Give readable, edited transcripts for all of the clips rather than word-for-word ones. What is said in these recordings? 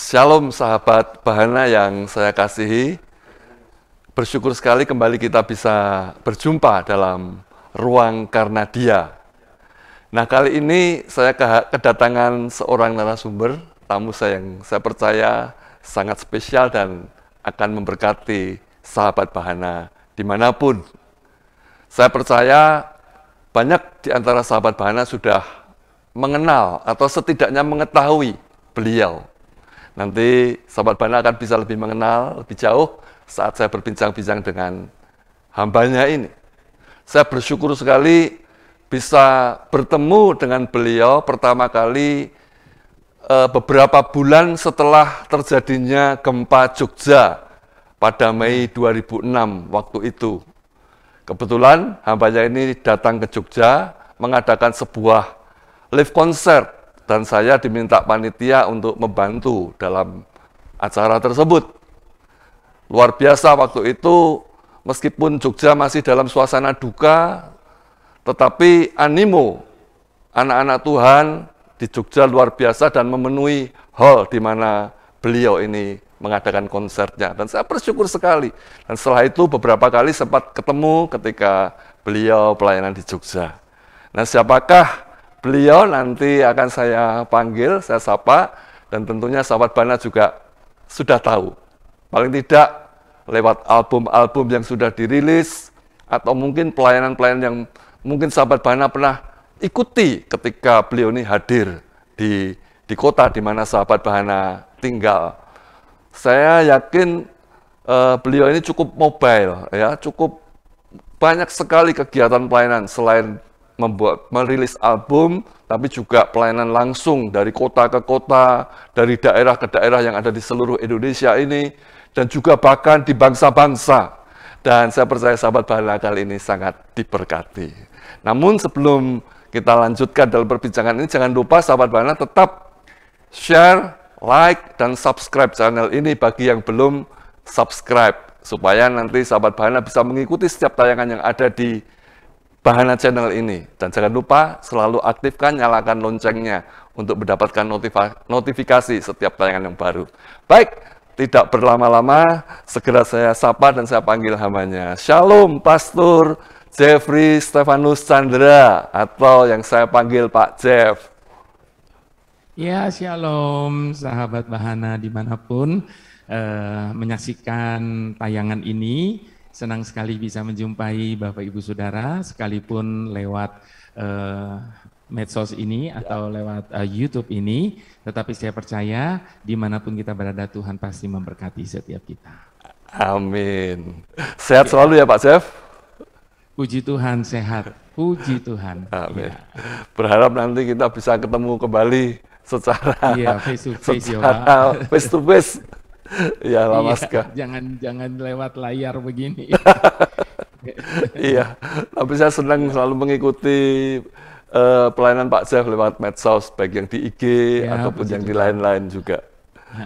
Shalom sahabat Bahana yang saya kasihi. Bersyukur sekali kembali kita bisa berjumpa dalam ruang karena Dia. Nah, kali ini saya kedatangan seorang narasumber, tamu saya yang saya percaya sangat spesial dan akan memberkati sahabat Bahana dimanapun. Saya percaya banyak di antara sahabat Bahana sudah mengenal atau setidaknya mengetahui beliau. Nanti sahabat Bahana akan bisa lebih mengenal lebih jauh saat saya berbincang-bincang dengan hambanya ini. Saya bersyukur sekali bisa bertemu dengan beliau pertama kali beberapa bulan setelah terjadinya gempa Jogja pada Mei 2006 waktu itu. Kebetulan hambanya ini datang ke Jogja mengadakan sebuah live concert dan saya diminta panitia untuk membantu dalam acara tersebut. Luar biasa waktu itu, meskipun Jogja masih dalam suasana duka, tetapi animo anak-anak Tuhan di Jogja luar biasa dan memenuhi hall di mana beliau ini mengadakan konsernya. Dan saya bersyukur sekali. Dan setelah itu beberapa kali sempat ketemu ketika beliau pelayanan di Jogja. Nah, siapakah beliau nanti akan saya panggil, saya sapa, dan tentunya sahabat Bahana juga sudah tahu. Paling tidak lewat album-album yang sudah dirilis, atau mungkin pelayanan-pelayanan yang mungkin sahabat Bahana pernah ikuti ketika beliau ini hadir di kota di mana sahabat Bahana tinggal. Saya yakin beliau ini cukup mobile, ya, cukup banyak sekali kegiatan pelayanan selain merilis album, tapi juga pelayanan langsung dari kota ke kota, dari daerah ke daerah yang ada di seluruh Indonesia ini, dan juga bahkan di bangsa-bangsa. Dan saya percaya sahabat Bahana kali ini sangat diberkati. Namun sebelum kita lanjutkan dalam perbincangan ini, jangan lupa sahabat Bahana tetap share, like, dan subscribe channel ini bagi yang belum subscribe, supaya nanti sahabat Bahana bisa mengikuti setiap tayangan yang ada di Bahana channel ini. Dan jangan lupa selalu aktifkan, nyalakan loncengnya untuk mendapatkan notifikasi setiap tayangan yang baru. Baik, tidak berlama-lama, segera saya sapa dan saya panggil hambanya. Shalom, Pastor Jeffrey Stefanus Chandra, atau yang saya panggil Pak Jeff. Ya, shalom sahabat Bahana dimanapun menyaksikan tayangan ini. Senang sekali bisa menjumpai Bapak Ibu Saudara, sekalipun lewat medsos ini atau lewat YouTube ini, tetapi saya percaya dimanapun kita berada, Tuhan pasti memberkati setiap kita. Amin. Sehat selalu ya Pak Jeff? Puji Tuhan, sehat. Puji Tuhan. Amin. Ya. Berharap nanti kita bisa ketemu kembali secara face to face, face to face. Ya, lama sekali. Jangan lewat layar begini. Iya, tapi saya senang selalu mengikuti pelayanan Pak Jeff lewat medsos, baik yang di IG ataupun yang di lain-lain juga.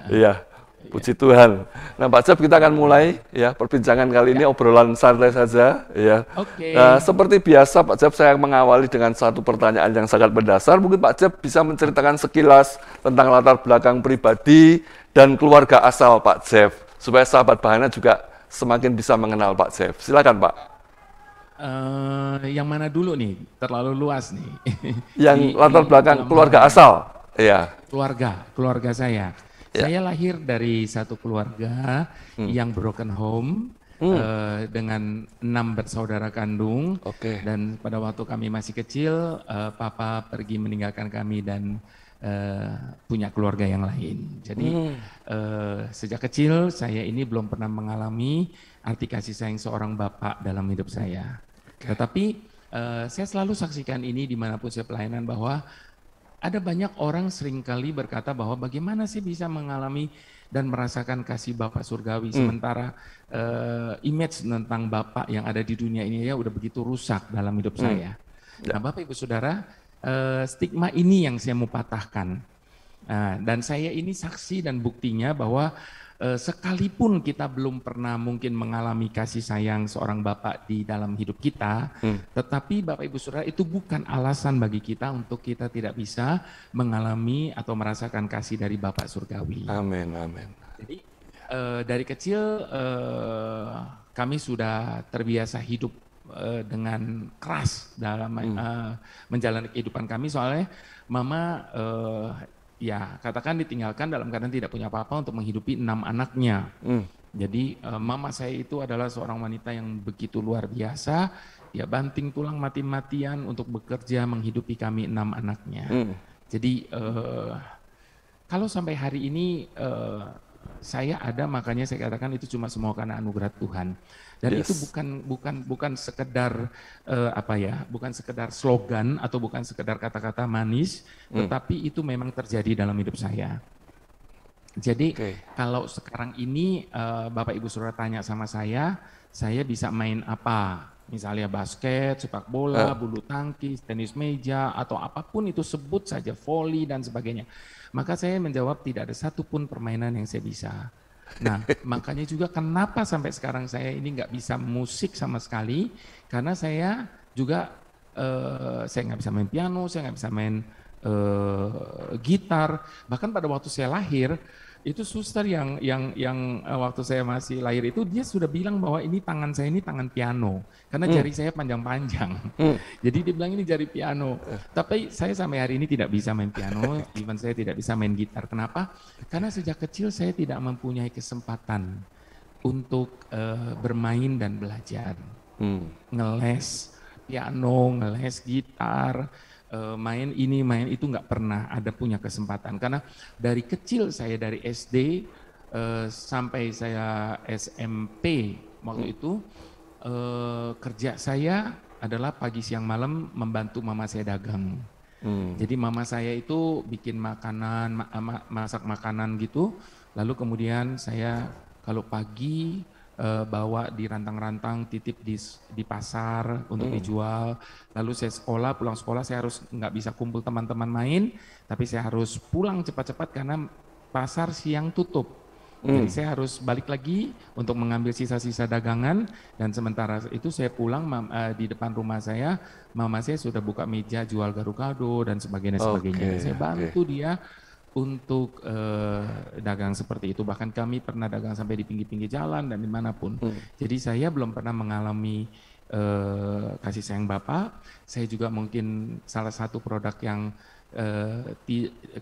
Iya, puji Tuhan. Nah, Pak Jeff, kita akan mulai ya perbincangan kali ini, obrolan santai saja. Ya. Nah, seperti biasa Pak Jeff, saya mengawali dengan satu pertanyaan yang sangat mendasar. Mungkin Pak Jeff bisa menceritakan sekilas tentang latar belakang pribadi dan keluarga asal Pak Jeff, supaya sahabat Bahana juga semakin bisa mengenal Pak Jeff. Silakan Pak. Yang mana dulu nih? Terlalu luas nih. Yang latar belakang keluarga asal. Iya. Keluarga saya. Ya. Saya lahir dari satu keluarga yang broken home dengan 6 bersaudara kandung. Dan pada waktu kami masih kecil, papa pergi meninggalkan kami dan punya keluarga yang lain. Jadi sejak kecil saya ini belum pernah mengalami arti kasih sayang seorang bapak dalam hidup saya. Tetapi saya selalu saksikan ini dimanapun saya pelayanan, bahwa ada banyak orang seringkali berkata bahwa bagaimana sih bisa mengalami dan merasakan kasih Bapak surgawi, sementara image tentang Bapak yang ada di dunia ini ya udah begitu rusak dalam hidup saya. Nah, Bapak Ibu Saudara, stigma ini yang saya mau patahkan. Nah, dan saya ini saksi dan buktinya bahwa sekalipun kita belum pernah mungkin mengalami kasih sayang seorang bapak di dalam hidup kita, tetapi Bapak Ibu Saudara itu bukan alasan bagi kita untuk kita tidak bisa mengalami atau merasakan kasih dari Bapak Surgawi. Amin, amin. Jadi dari kecil kami sudah terbiasa hidup dengan keras dalam menjalani kehidupan kami, soalnya mama ya katakan ditinggalkan dalam keadaan tidak punya apa-apa untuk menghidupi 6 anaknya. Jadi mama saya itu adalah seorang wanita yang begitu luar biasa, dia banting tulang mati-matian untuk bekerja menghidupi kami 6 anaknya. Jadi kalau sampai hari ini saya ada, makanya saya katakan itu cuma semua karena anugerah Tuhan. Dan itu bukan sekedar bukan sekedar slogan atau bukan sekedar kata-kata manis, tetapi itu memang terjadi dalam hidup saya. Jadi kalau sekarang ini Bapak Ibu Saudara tanya sama saya bisa main apa? Misalnya basket, sepak bola, bulu tangkis, tenis meja, atau apapun itu, sebut saja, voli dan sebagainya. Maka saya menjawab tidak ada satupun permainan yang saya bisa. Nah, makanya juga kenapa sampai sekarang saya ini nggak bisa musik sama sekali, karena saya juga saya nggak bisa main piano, saya nggak bisa main gitar. Bahkan pada waktu saya lahir, itu suster yang waktu saya masih lahir itu dia sudah bilang bahwa ini tangan saya ini tangan piano, karena jari saya panjang-panjang. Jadi dia bilang ini jari piano. Tapi saya sampai hari ini tidak bisa main piano, even saya tidak bisa main gitar. Kenapa? Karena sejak kecil saya tidak mempunyai kesempatan untuk bermain dan belajar. Ngeles piano, ngeles gitar, main ini, main itu nggak pernah ada punya kesempatan. Karena dari kecil saya dari SD sampai saya SMP waktu itu kerja saya adalah pagi siang malam membantu mama saya dagang. Jadi mama saya itu bikin makanan, masak makanan gitu, lalu kemudian saya kalau pagi bawa di rantang-rantang, titip di pasar untuk dijual. Lalu saya sekolah, pulang sekolah saya harus nggak bisa kumpul teman-teman main, tapi saya harus pulang cepat-cepat karena pasar siang tutup. Jadi saya harus balik lagi untuk mengambil sisa-sisa dagangan, dan sementara itu saya pulang di depan rumah saya, mama saya sudah buka meja jual gado-gado dan sebagainya. Saya bantu dia untuk dagang seperti itu. Bahkan kami pernah dagang sampai di pinggir-pinggir jalan dan dimanapun. Jadi saya belum pernah mengalami kasih sayang Bapak. Saya juga mungkin salah satu produk yang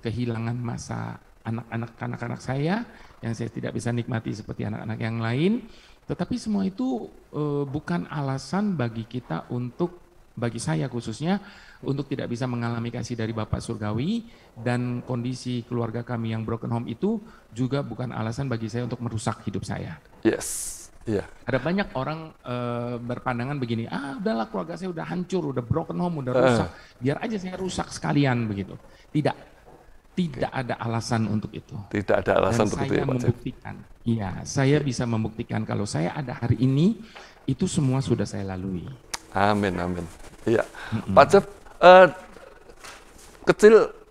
kehilangan masa anak-anak saya, yang saya tidak bisa nikmati seperti anak-anak yang lain. Tetapi semua itu bukan alasan bagi kita untuk, bagi saya khususnya, untuk tidak bisa mengalami kasih dari Bapak Surgawi, dan kondisi keluarga kami yang broken home itu juga bukan alasan bagi saya untuk merusak hidup saya. Ada banyak orang berpandangan begini, udahlah keluarga saya udah hancur, udah broken home, udah rusak, biar aja saya rusak sekalian begitu. Tidak ada alasan untuk itu. Tidak ada alasan untuk itu ya, Pak Jeff. Iya, saya bisa membuktikan kalau saya ada hari ini, itu semua sudah saya lalui. Amin, amin. Iya, Pak Jeff,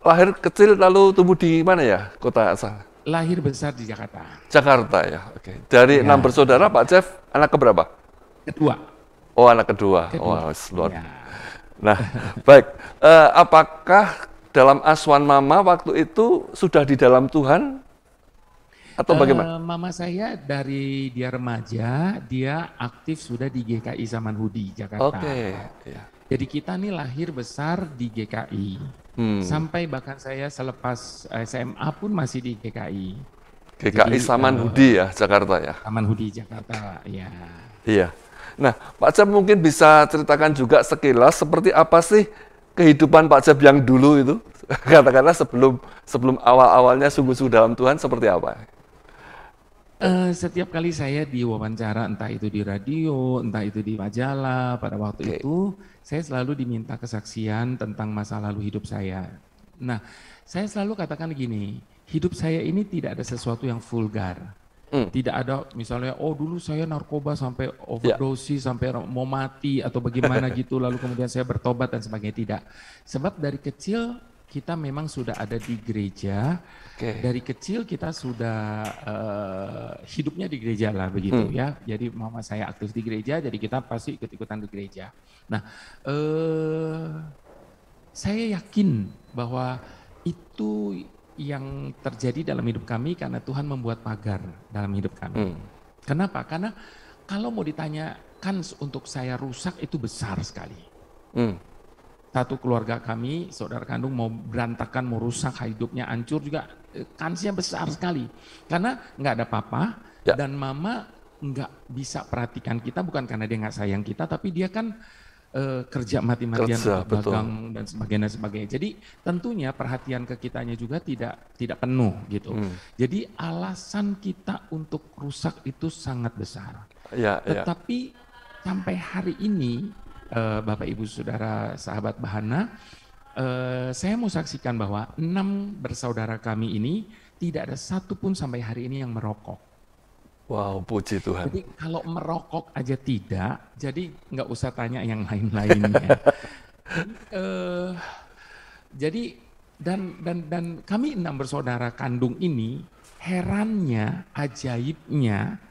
lahir kecil lalu tumbuh di mana ya, kota asal? Lahir besar di Jakarta. Jakarta ya, oke. Dari 6 bersaudara, Pak Jeff, anak keberapa? Kedua. Oh, anak kedua. Wah, luar. Nah, baik. Apakah dalam asuhan mama waktu itu sudah di dalam Tuhan atau bagaimana? Mama saya dari dia remaja, dia aktif sudah di GKI Samanhudi, Jakarta. Jadi kita nih lahir besar di GKI. Sampai bahkan saya selepas SMA pun masih di GKI. GKI Samanhudi ya, Jakarta ya? Samanhudi, Jakarta, ya. Iya. Nah, Pak Jeff mungkin bisa ceritakan juga sekilas seperti apa sih kehidupan Pak Jeff yang dulu itu, katakanlah sebelum awal-awalnya sungguh-sungguh dalam Tuhan, seperti apa? Setiap kali saya diwawancara, entah itu di radio, entah itu di majalah, pada waktu itu saya selalu diminta kesaksian tentang masa lalu hidup saya. Nah, saya selalu katakan gini, hidup saya ini tidak ada sesuatu yang vulgar. Tidak ada misalnya, oh dulu saya narkoba sampai overdosis, sampai mau mati atau bagaimana gitu, lalu kemudian saya bertobat dan sebagainya. Tidak. Sebab dari kecil kita memang sudah ada di gereja. Dari kecil kita sudah hidupnya di gereja lah begitu ya. Jadi mama saya aktif di gereja, jadi kita pasti ikut-ikutan di gereja. Nah, saya yakin bahwa itu yang terjadi dalam hidup kami karena Tuhan membuat pagar dalam hidup kami. Kenapa? Karena kalau mau ditanyakan untuk saya rusak itu besar sekali. Satu keluarga kami, saudara kandung mau berantakan, mau rusak, hidupnya hancur juga, kansnya besar sekali. Karena nggak ada papa dan mama nggak bisa perhatikan kita, bukan karena dia nggak sayang kita, tapi dia kan kerja mati-matian, dagang dan sebagainya. Jadi tentunya perhatian ke kitanya juga tidak penuh gitu. Jadi alasan kita untuk rusak itu sangat besar. Tetapi sampai hari ini, Bapak Ibu Saudara sahabat Bahana, saya mau saksikan bahwa 6 bersaudara kami ini tidak ada satupun sampai hari ini yang merokok. Wow, puji Tuhan. Jadi kalau merokok aja tidak, jadi nggak usah tanya yang lain-lainnya. Jadi dan kami 6 bersaudara kandung ini, herannya, ajaibnya,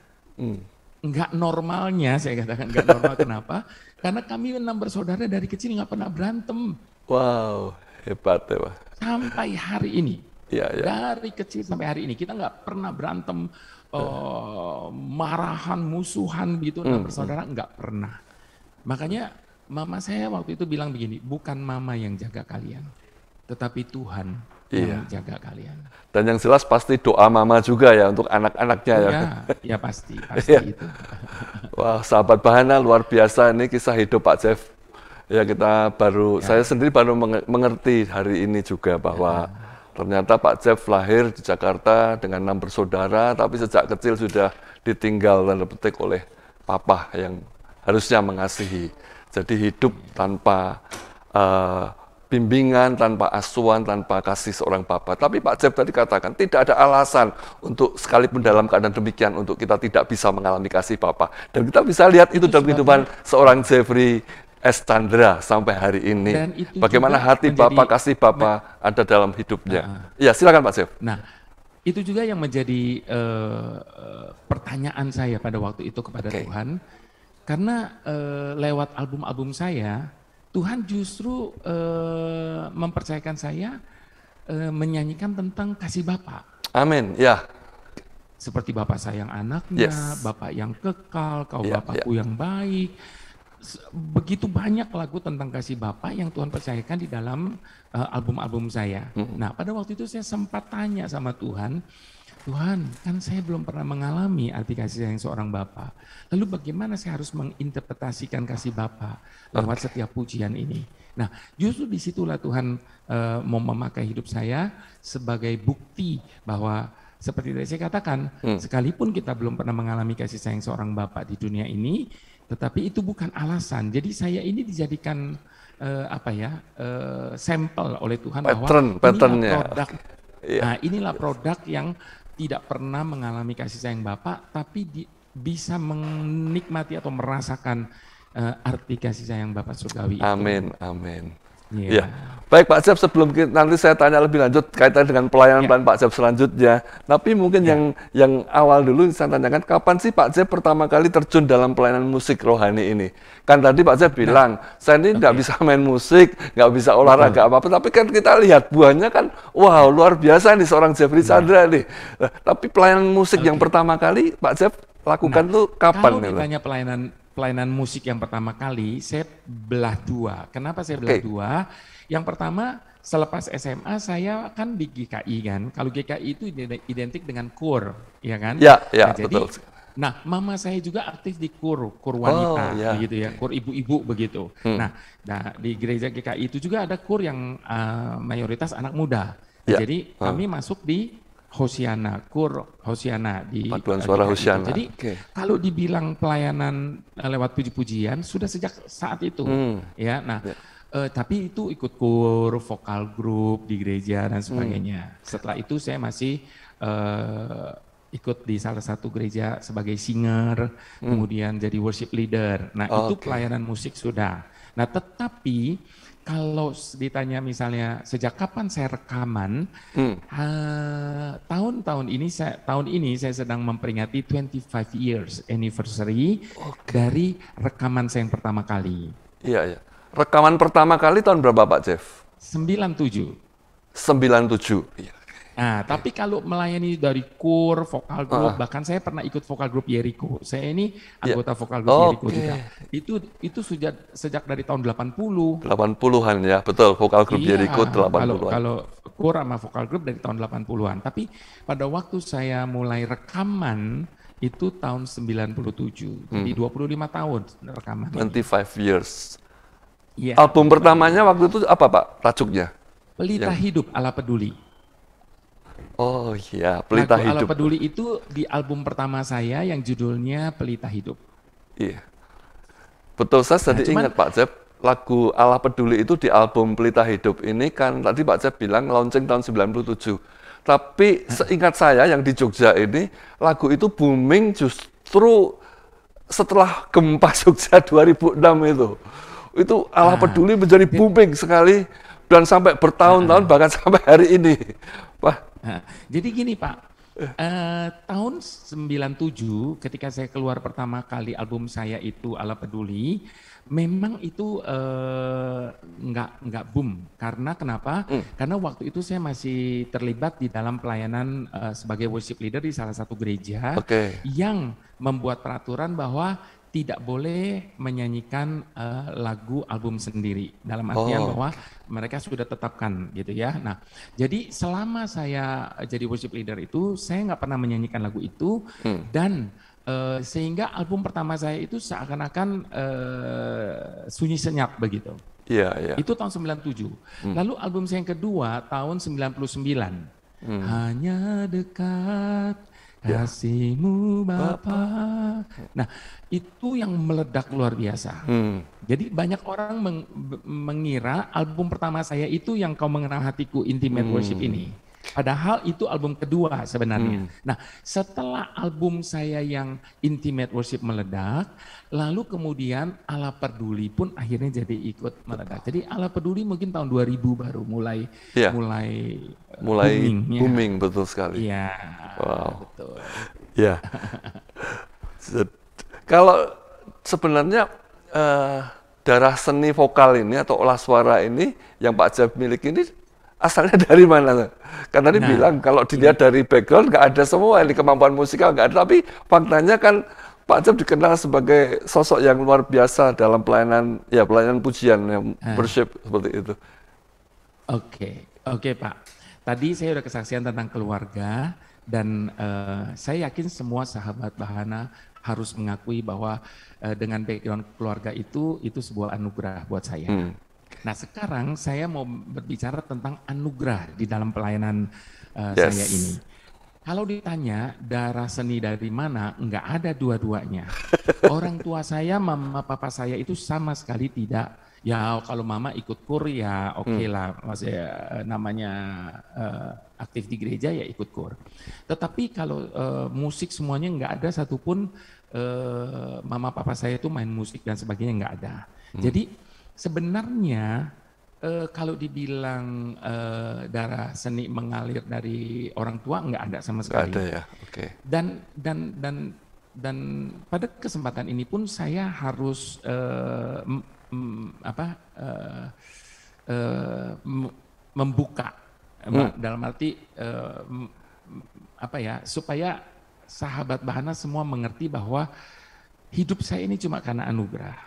nggak normalnya, saya katakan nggak normal. Kenapa? Karena kami 6 bersaudara dari kecil nggak pernah berantem. Wow, hebat ya Pak. Sampai hari ini, dari kecil sampai hari ini kita nggak pernah berantem, marahan, musuhan gitu. 6 bersaudara nggak pernah. Makanya mama saya waktu itu bilang begini, bukan mama yang jaga kalian, tetapi Tuhan yang jaga kalian. Dan yang jelas pasti doa mama juga ya untuk anak-anaknya ya. Ya pasti itu. Wah, sahabat Bahana luar biasa, ini kisah hidup Pak Jeff. Ya kita saya sendiri baru mengerti hari ini juga bahwa ternyata Pak Jeff lahir di Jakarta dengan 6 bersaudara, tapi sejak kecil sudah ditinggal dan dipetik oleh papa yang harusnya mengasihi. Jadi hidup tanpa bimbingan, tanpa asuhan, tanpa kasih seorang bapa. Tapi Pak Jeff tadi katakan, tidak ada alasan untuk sekalipun dalam keadaan demikian untuk kita tidak bisa mengalami kasih bapa. Dan kita bisa lihat itu dalam kehidupan seorang Jeffrey S. Chandra sampai hari ini. Bagaimana hati bapa, kasih bapa ada dalam hidupnya. Ya, silakan Pak Jeff. Nah, itu juga yang menjadi pertanyaan saya pada waktu itu kepada Tuhan. Karena lewat album-album saya, Tuhan justru mempercayakan saya menyanyikan tentang kasih Bapa. Amin, ya. Seperti Bapa sayang anaknya, Bapa yang kekal, kau Bapakku yang baik. Begitu banyak lagu tentang kasih Bapa yang Tuhan percayakan di dalam album-album saya. Nah, pada waktu itu saya sempat tanya sama Tuhan, Tuhan, kan saya belum pernah mengalami arti kasih sayang seorang Bapa. Lalu bagaimana saya harus menginterpretasikan kasih Bapa lewat setiap pujian ini? Nah, justru disitulah Tuhan mau memakai hidup saya sebagai bukti bahwa seperti tadi saya katakan, sekalipun kita belum pernah mengalami kasih sayang seorang Bapa di dunia ini, tetapi itu bukan alasan. Jadi saya ini dijadikan sampel oleh Tuhan bahwa inilah produk. Nah, inilah produk yang tidak pernah mengalami kasih sayang Bapa, tapi bisa menikmati atau merasakan arti kasih sayang Bapa surgawi. Amin, amin. Ya. Baik Pak Jeff, sebelum nanti saya tanya lebih lanjut kaitan dengan pelayanan Pak Jeff selanjutnya. Tapi mungkin yang awal dulu saya tanyakan, kapan sih Pak Jeff pertama kali terjun dalam pelayanan musik rohani ini? Kan tadi Pak Jeff bilang, saya ini nggak bisa main musik, nggak bisa olahraga apa-apa, tapi kan kita lihat buahnya kan, wow luar biasa nih seorang Jeffrey Chandra nih. Nah, tapi pelayanan musik yang pertama kali Pak Jeff lakukan tuh kapan? Kalau ditanya pelayanan musik yang pertama kali, saya belah dua. Kenapa saya belah dua? Yang pertama, selepas SMA saya kan di GKI kan. Kalau GKI itu identik dengan kur, ya kan? Ya, nah, betul. Nah, mama saya juga aktif di kur wanita, begitu ya, kur ibu-ibu begitu. Nah, di gereja GKI itu juga ada kur yang mayoritas anak muda. Jadi kami masuk di Hosiana, kur Hosiana di Paduan Suara Hosiana. Jadi kalau dibilang pelayanan lewat puji-pujian sudah sejak saat itu, ya. Nah, tapi itu ikut kur, vokal grup di gereja dan sebagainya. Setelah itu saya masih ikut di salah satu gereja sebagai singer, kemudian jadi worship leader. Nah, itu pelayanan musik sudah. Nah, tetapi kalau ditanya misalnya sejak kapan saya rekaman, tahun ini saya sedang memperingati 25 years anniversary dari rekaman saya yang pertama kali. Iya, iya. Rekaman pertama kali tahun berapa Pak Jeff? 97. 97. Iya. Nah, tapi kalau melayani dari kur, vokal group, bahkan saya pernah ikut vokal group Jericho. Saya ini anggota vokal group Jericho juga. Itu sejak dari tahun 80. 80-an ya, betul. Vokal group Jericho 80-an. Kalau kur sama vokal group dari tahun 80-an. Tapi pada waktu saya mulai rekaman, itu tahun 97. Jadi 25 tahun rekaman. 25 years. Ya, album pertamanya waktu itu apa Pak tajuknya? Pelita Hidup Ala Peduli. Oh iya, Pelita Hidup. Ala Peduli itu di album pertama saya yang judulnya Pelita Hidup. Iya. Betul, saya tadi ingat Pak Jeff, lagu Ala Peduli itu di album Pelita Hidup ini kan tadi Pak Jeff bilang launching tahun 97. Tapi seingat saya yang di Jogja ini, lagu itu booming justru setelah gempa Jogja 2006 itu. Itu Ala Peduli menjadi booming sekali dan sampai bertahun-tahun bahkan sampai hari ini. Pak. Jadi gini Pak, tahun 97 ketika saya keluar pertama kali album saya itu Ala Peduli, memang itu nggak boom. Karena kenapa? Karena waktu itu saya masih terlibat di dalam pelayanan sebagai worship leader di salah satu gereja yang membuat peraturan bahwa tidak boleh menyanyikan lagu album sendiri, dalam artian bahwa mereka sudah tetapkan gitu ya. Nah, jadi selama saya jadi worship leader itu saya nggak pernah menyanyikan lagu itu dan sehingga album pertama saya itu seakan-akan sunyi senyap begitu. Iya, iya. Itu tahun 97. Lalu album saya yang kedua tahun 99. Hanya dekat kasih-Mu Bapa. Nah, itu yang meledak luar biasa. Jadi banyak orang mengira album pertama saya itu yang Kau Mengenal Hatiku, Intimate Worship ini. Padahal itu album kedua sebenarnya. Nah, setelah album saya yang Intimate Worship meledak, lalu kemudian Ala Peduli pun akhirnya jadi ikut meledak. Jadi Ala Peduli mungkin tahun 2000 baru mulai booming, betul sekali. Iya. Wow. Betul. Ya. Kalau sebenarnya darah seni vokal ini atau olah suara ini yang Pak Jeff miliki ini asalnya dari mana? Karena dia bilang kalau dilihat dari background nggak ada semua, ini kemampuan musikal nggak ada, tapi faktanya kan Pak Jeff dikenal sebagai sosok yang luar biasa dalam pelayanan pujian, yang worship seperti itu. Oke Pak. Tadi saya udah kesaksian tentang keluarga dan saya yakin semua sahabat Bahana harus mengakui bahwa dengan background keluarga itu sebuah anugerah buat saya. Nah sekarang saya mau berbicara tentang anugerah di dalam pelayanan saya ini. Kalau ditanya darah seni dari mana, nggak ada dua-duanya. Orang tua saya, mama papa saya itu sama sekali tidak. Ya kalau mama ikut kur ya oke lah, maksudnya namanya aktif di gereja ya ikut kur. Tetapi kalau musik semuanya nggak ada satupun mama papa saya itu main musik dan sebagainya nggak ada. Jadi sebenarnya kalau dibilang darah seni mengalir dari orang tua nggak ada sama sekali. Nggak ada ya, oke. Dan pada kesempatan ini pun saya harus membuka, dalam arti supaya sahabat Bahana semua mengerti bahwa hidup saya ini cuma karena anugerah.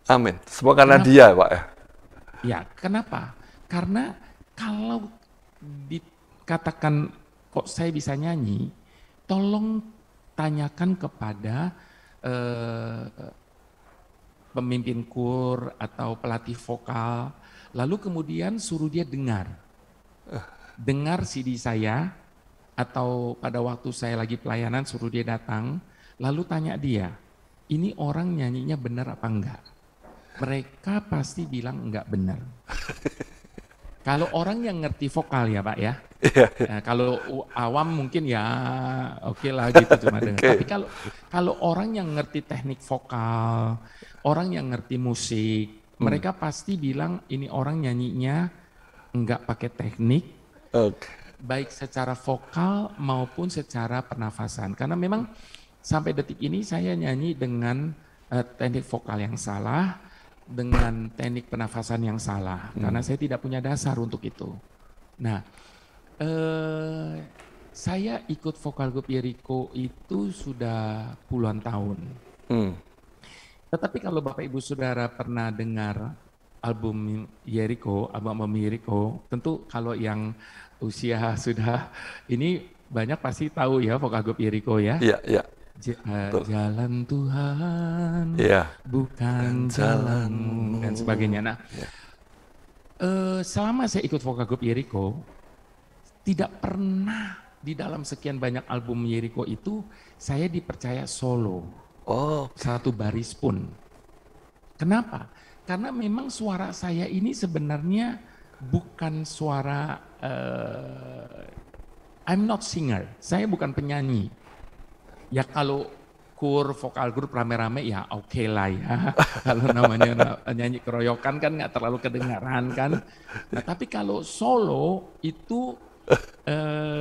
Amin. Semua karena Dia, Pak ya. Ya, kenapa? Karena kalau dikatakan kok saya bisa nyanyi, tolong tanyakan kepada pemimpin kur atau pelatih vokal, lalu kemudian suruh dia dengar CD saya, atau pada waktu saya lagi pelayanan suruh dia datang, lalu tanya dia, ini orang nyanyinya benar apa enggak? Mereka pasti bilang enggak benar. Kalau orang yang ngerti vokal ya Pak ya, kalau awam mungkin ya oke lah gitu cuma dengar. Tapi kalau orang yang ngerti teknik vokal, orang yang ngerti musik, Mereka pasti bilang ini orang nyanyinya nggak pakai teknik, baik secara vokal maupun secara pernafasan. Karena memang sampai detik ini saya nyanyi dengan teknik vokal yang salah, dengan teknik pernafasan yang salah. Karena saya tidak punya dasar untuk itu. Nah, saya ikut vokal grup Yeriko itu sudah puluhan tahun. Tetapi kalau Bapak Ibu Saudara pernah dengar album Yeriko, tentu kalau yang usia sudah ini banyak pasti tahu ya vokal grup Yeriko ya. Iya, iya. Jalan Tuhan, bukan jalanmu dan sebagainya. Nah, selama saya ikut vokal grup Yeriko, tidak pernah di dalam sekian banyak album Yeriko itu saya dipercaya solo. Satu baris pun. Kenapa? Karena memang suara saya ini sebenarnya bukan suara, I'm not singer, saya bukan penyanyi. Ya kalau vokal grup rame-rame ya oke lah ya. Kalau namanya nyanyi keroyokan kan nggak terlalu kedengaran kan. Nah, tapi kalau solo itu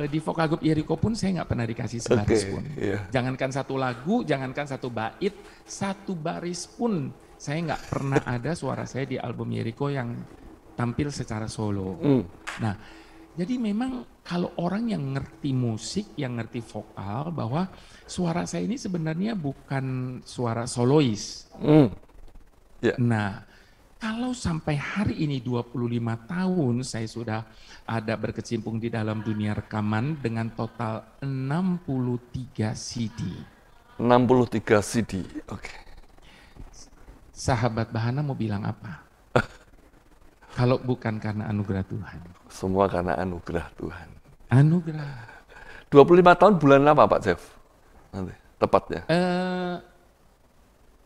di vokal grup Yeriko pun saya nggak pernah dikasih sebaris pun. Jangankan satu lagu, jangankan satu bait, satu baris pun saya nggak pernah ada suara saya di album Yeriko yang tampil secara solo. Nah, jadi memang kalau orang yang ngerti musik, yang ngerti vokal, bahwa suara saya ini sebenarnya bukan suara solois. Nah, kalau sampai hari ini 25 tahun saya sudah ada berkecimpung di dalam dunia rekaman dengan total 63 CD. 63 CD, oke. Sahabat Bahana mau bilang apa? Kalau bukan karena anugerah Tuhan. Semua karena anugerah Tuhan. Anugerah. 25 tahun bulan apa Pak Jeff? Nanti, tepatnya.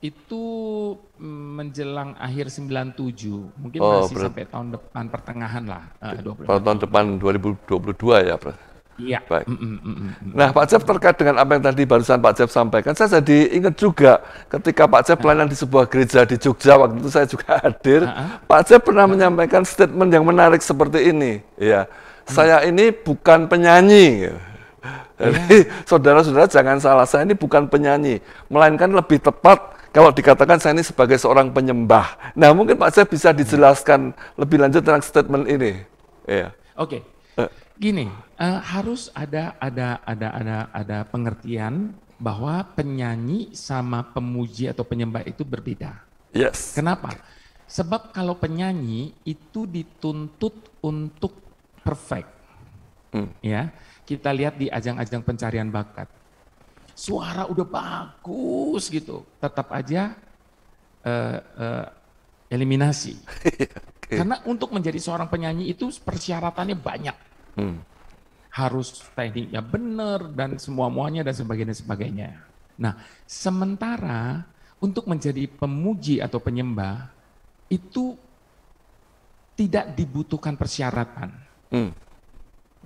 Itu menjelang akhir 97, mungkin masih sampai tahun depan pertengahan lah. Tahun depan 2022 ya, Pak? Iya. Baik. Nah, Pak Jeff terkait dengan apa yang tadi barusan Pak Jeff sampaikan, saya jadi ingat juga ketika Pak Jeff pelayanan di sebuah gereja di Jogja, waktu itu saya juga hadir, Pak Jeff pernah menyampaikan statement yang menarik seperti ini, ya, saya ini bukan penyanyi. Jadi saudara-saudara jangan salah, saya ini bukan penyanyi, melainkan lebih tepat kalau dikatakan saya ini sebagai seorang penyembah. Nah, mungkin Pak Jeff bisa dijelaskan lebih lanjut tentang statement ini. Ya. Oke. Gini, harus ada pengertian bahwa penyanyi sama pemuji atau penyembah itu berbeda. Yes. Kenapa? Sebab kalau penyanyi itu dituntut untuk perfect. Ya, kita lihat di ajang-ajang pencarian bakat. Suara udah bagus gitu, tetap aja eliminasi. Karena untuk menjadi seorang penyanyi itu persyaratannya banyak. Harus tekniknya benar dan semua-muanya dan sebagainya. Nah, sementara untuk menjadi pemuji atau penyembah itu tidak dibutuhkan persyaratan.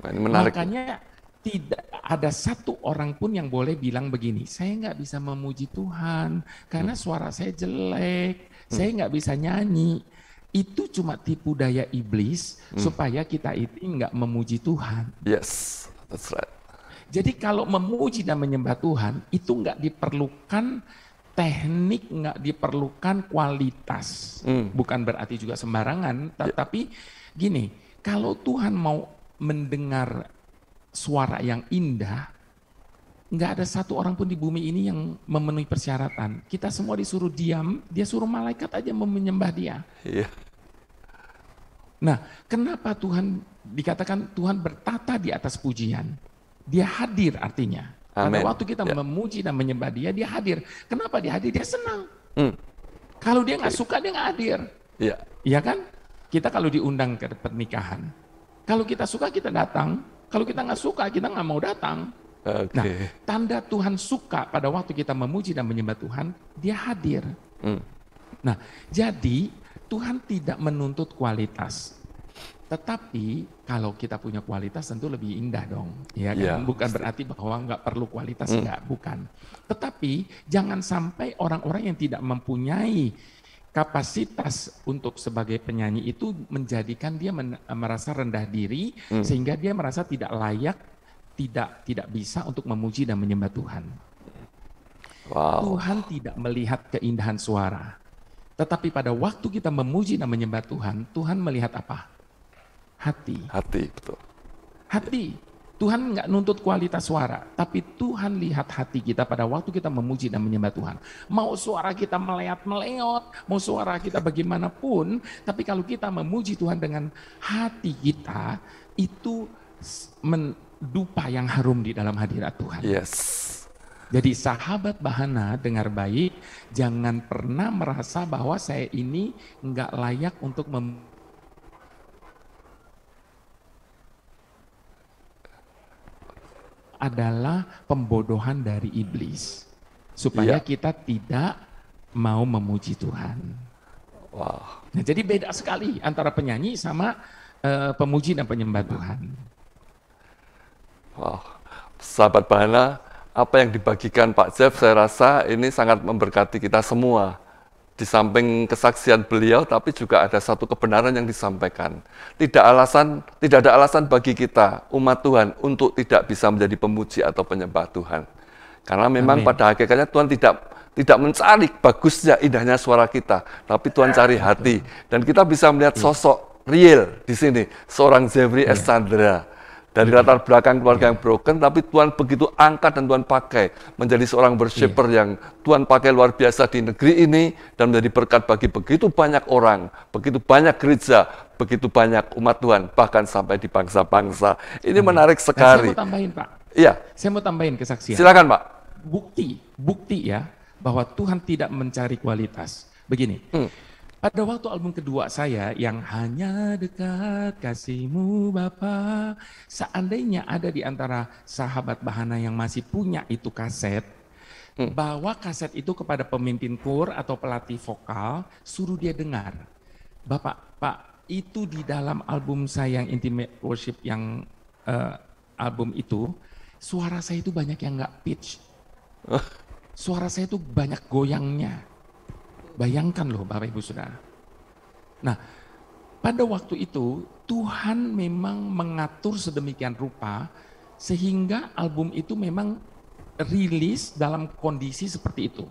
Ini menarik. Makanya tidak ada satu orang pun yang boleh bilang begini, saya nggak bisa memuji Tuhan karena suara saya jelek, saya nggak bisa nyanyi. Itu cuma tipu daya iblis supaya kita itu nggak memuji Tuhan. Yes, that's right. Jadi kalau memuji dan menyembah Tuhan itu nggak diperlukan teknik, nggak diperlukan kualitas. Bukan berarti juga sembarangan, tapi gini, kalau Tuhan mau mendengar suara yang indah, nggak ada satu orang pun di bumi ini yang memenuhi persyaratan. Kita semua disuruh diam, dia suruh malaikat aja menyembah dia. Iya. Nah, kenapa Tuhan dikatakan Tuhan bertata di atas pujian? Dia hadir artinya. Pada waktu kita memuji dan menyembah dia, dia hadir. Kenapa dia hadir? Dia senang. Kalau dia nggak suka, dia nggak hadir. Iya. Iya kan? Kita kalau diundang ke pernikahan, kalau kita suka kita datang, kalau kita nggak suka kita nggak mau datang. Nah, tanda Tuhan suka pada waktu kita memuji dan menyembah Tuhan, dia hadir. Nah, jadi Tuhan tidak menuntut kualitas. Tetapi kalau kita punya kualitas tentu lebih indah dong. Ya kan? Bukan berarti bahwa nggak perlu kualitas, enggak, bukan. Tetapi jangan sampai orang-orang yang tidak mempunyai kapasitas untuk sebagai penyanyi itu menjadikan dia merasa rendah diri, sehingga dia merasa tidak layak, tidak bisa untuk memuji dan menyembah Tuhan. Wow. Tuhan tidak melihat keindahan suara, tetapi pada waktu kita memuji dan menyembah Tuhan, Tuhan melihat apa? Hati. Hati, betul. Hati. Tuhan nggak nuntut kualitas suara, tapi Tuhan lihat hati kita pada waktu kita memuji dan menyembah Tuhan. Mau suara kita meleot-meleot, mau suara kita bagaimanapun, tapi kalau kita memuji Tuhan dengan hati kita, itu dupa yang harum di dalam hadirat Tuhan. Yes. Jadi sahabat Bahana, dengar baik, jangan pernah merasa bahwa saya ini nggak layak untuk adalah pembodohan dari iblis, supaya kita tidak mau memuji Tuhan. Wow. Nah, jadi beda sekali antara penyanyi sama pemuji dan penyembah Tuhan. Wow. Sahabat Bahana, apa yang dibagikan Pak Jeff, saya rasa ini sangat memberkati kita semua. Di samping kesaksian beliau, tapi juga ada satu kebenaran yang disampaikan. Tidak ada alasan bagi kita, umat Tuhan, untuk tidak bisa menjadi pemuji atau penyembah Tuhan. Karena memang pada hakikatnya Tuhan tidak mencari bagusnya, indahnya suara kita, tapi Tuhan cari hati. Dan kita bisa melihat sosok real di sini, seorang Jeffrey S. Chandra. Dari latar belakang keluarga yang broken, tapi Tuhan begitu angkat dan Tuhan pakai menjadi seorang worshiper yang Tuhan pakai luar biasa di negeri ini dan menjadi berkat bagi begitu banyak orang, begitu banyak gereja, begitu banyak umat Tuhan, bahkan sampai di bangsa-bangsa. Ini menarik sekali. Saya mau tambahin, Pak. Iya. Saya mau tambahin kesaksian. Silakan, Pak. Bukti ya bahwa Tuhan tidak mencari kualitas. Begini. Pada waktu album kedua saya yang hanya dekat kasih-Mu Bapa, seandainya ada di antara sahabat Bahana yang masih punya itu kaset, bawa kaset itu kepada pemimpin kur atau pelatih vokal, suruh dia dengar. Pak, itu di dalam album saya yang Intimate Worship yang album itu, suara saya itu banyak yang nggak pitch. Suara saya itu banyak goyangnya. Bayangkan loh Bapak Ibu Saudara. Nah, pada waktu itu Tuhan memang mengatur sedemikian rupa sehingga album itu memang rilis dalam kondisi seperti itu.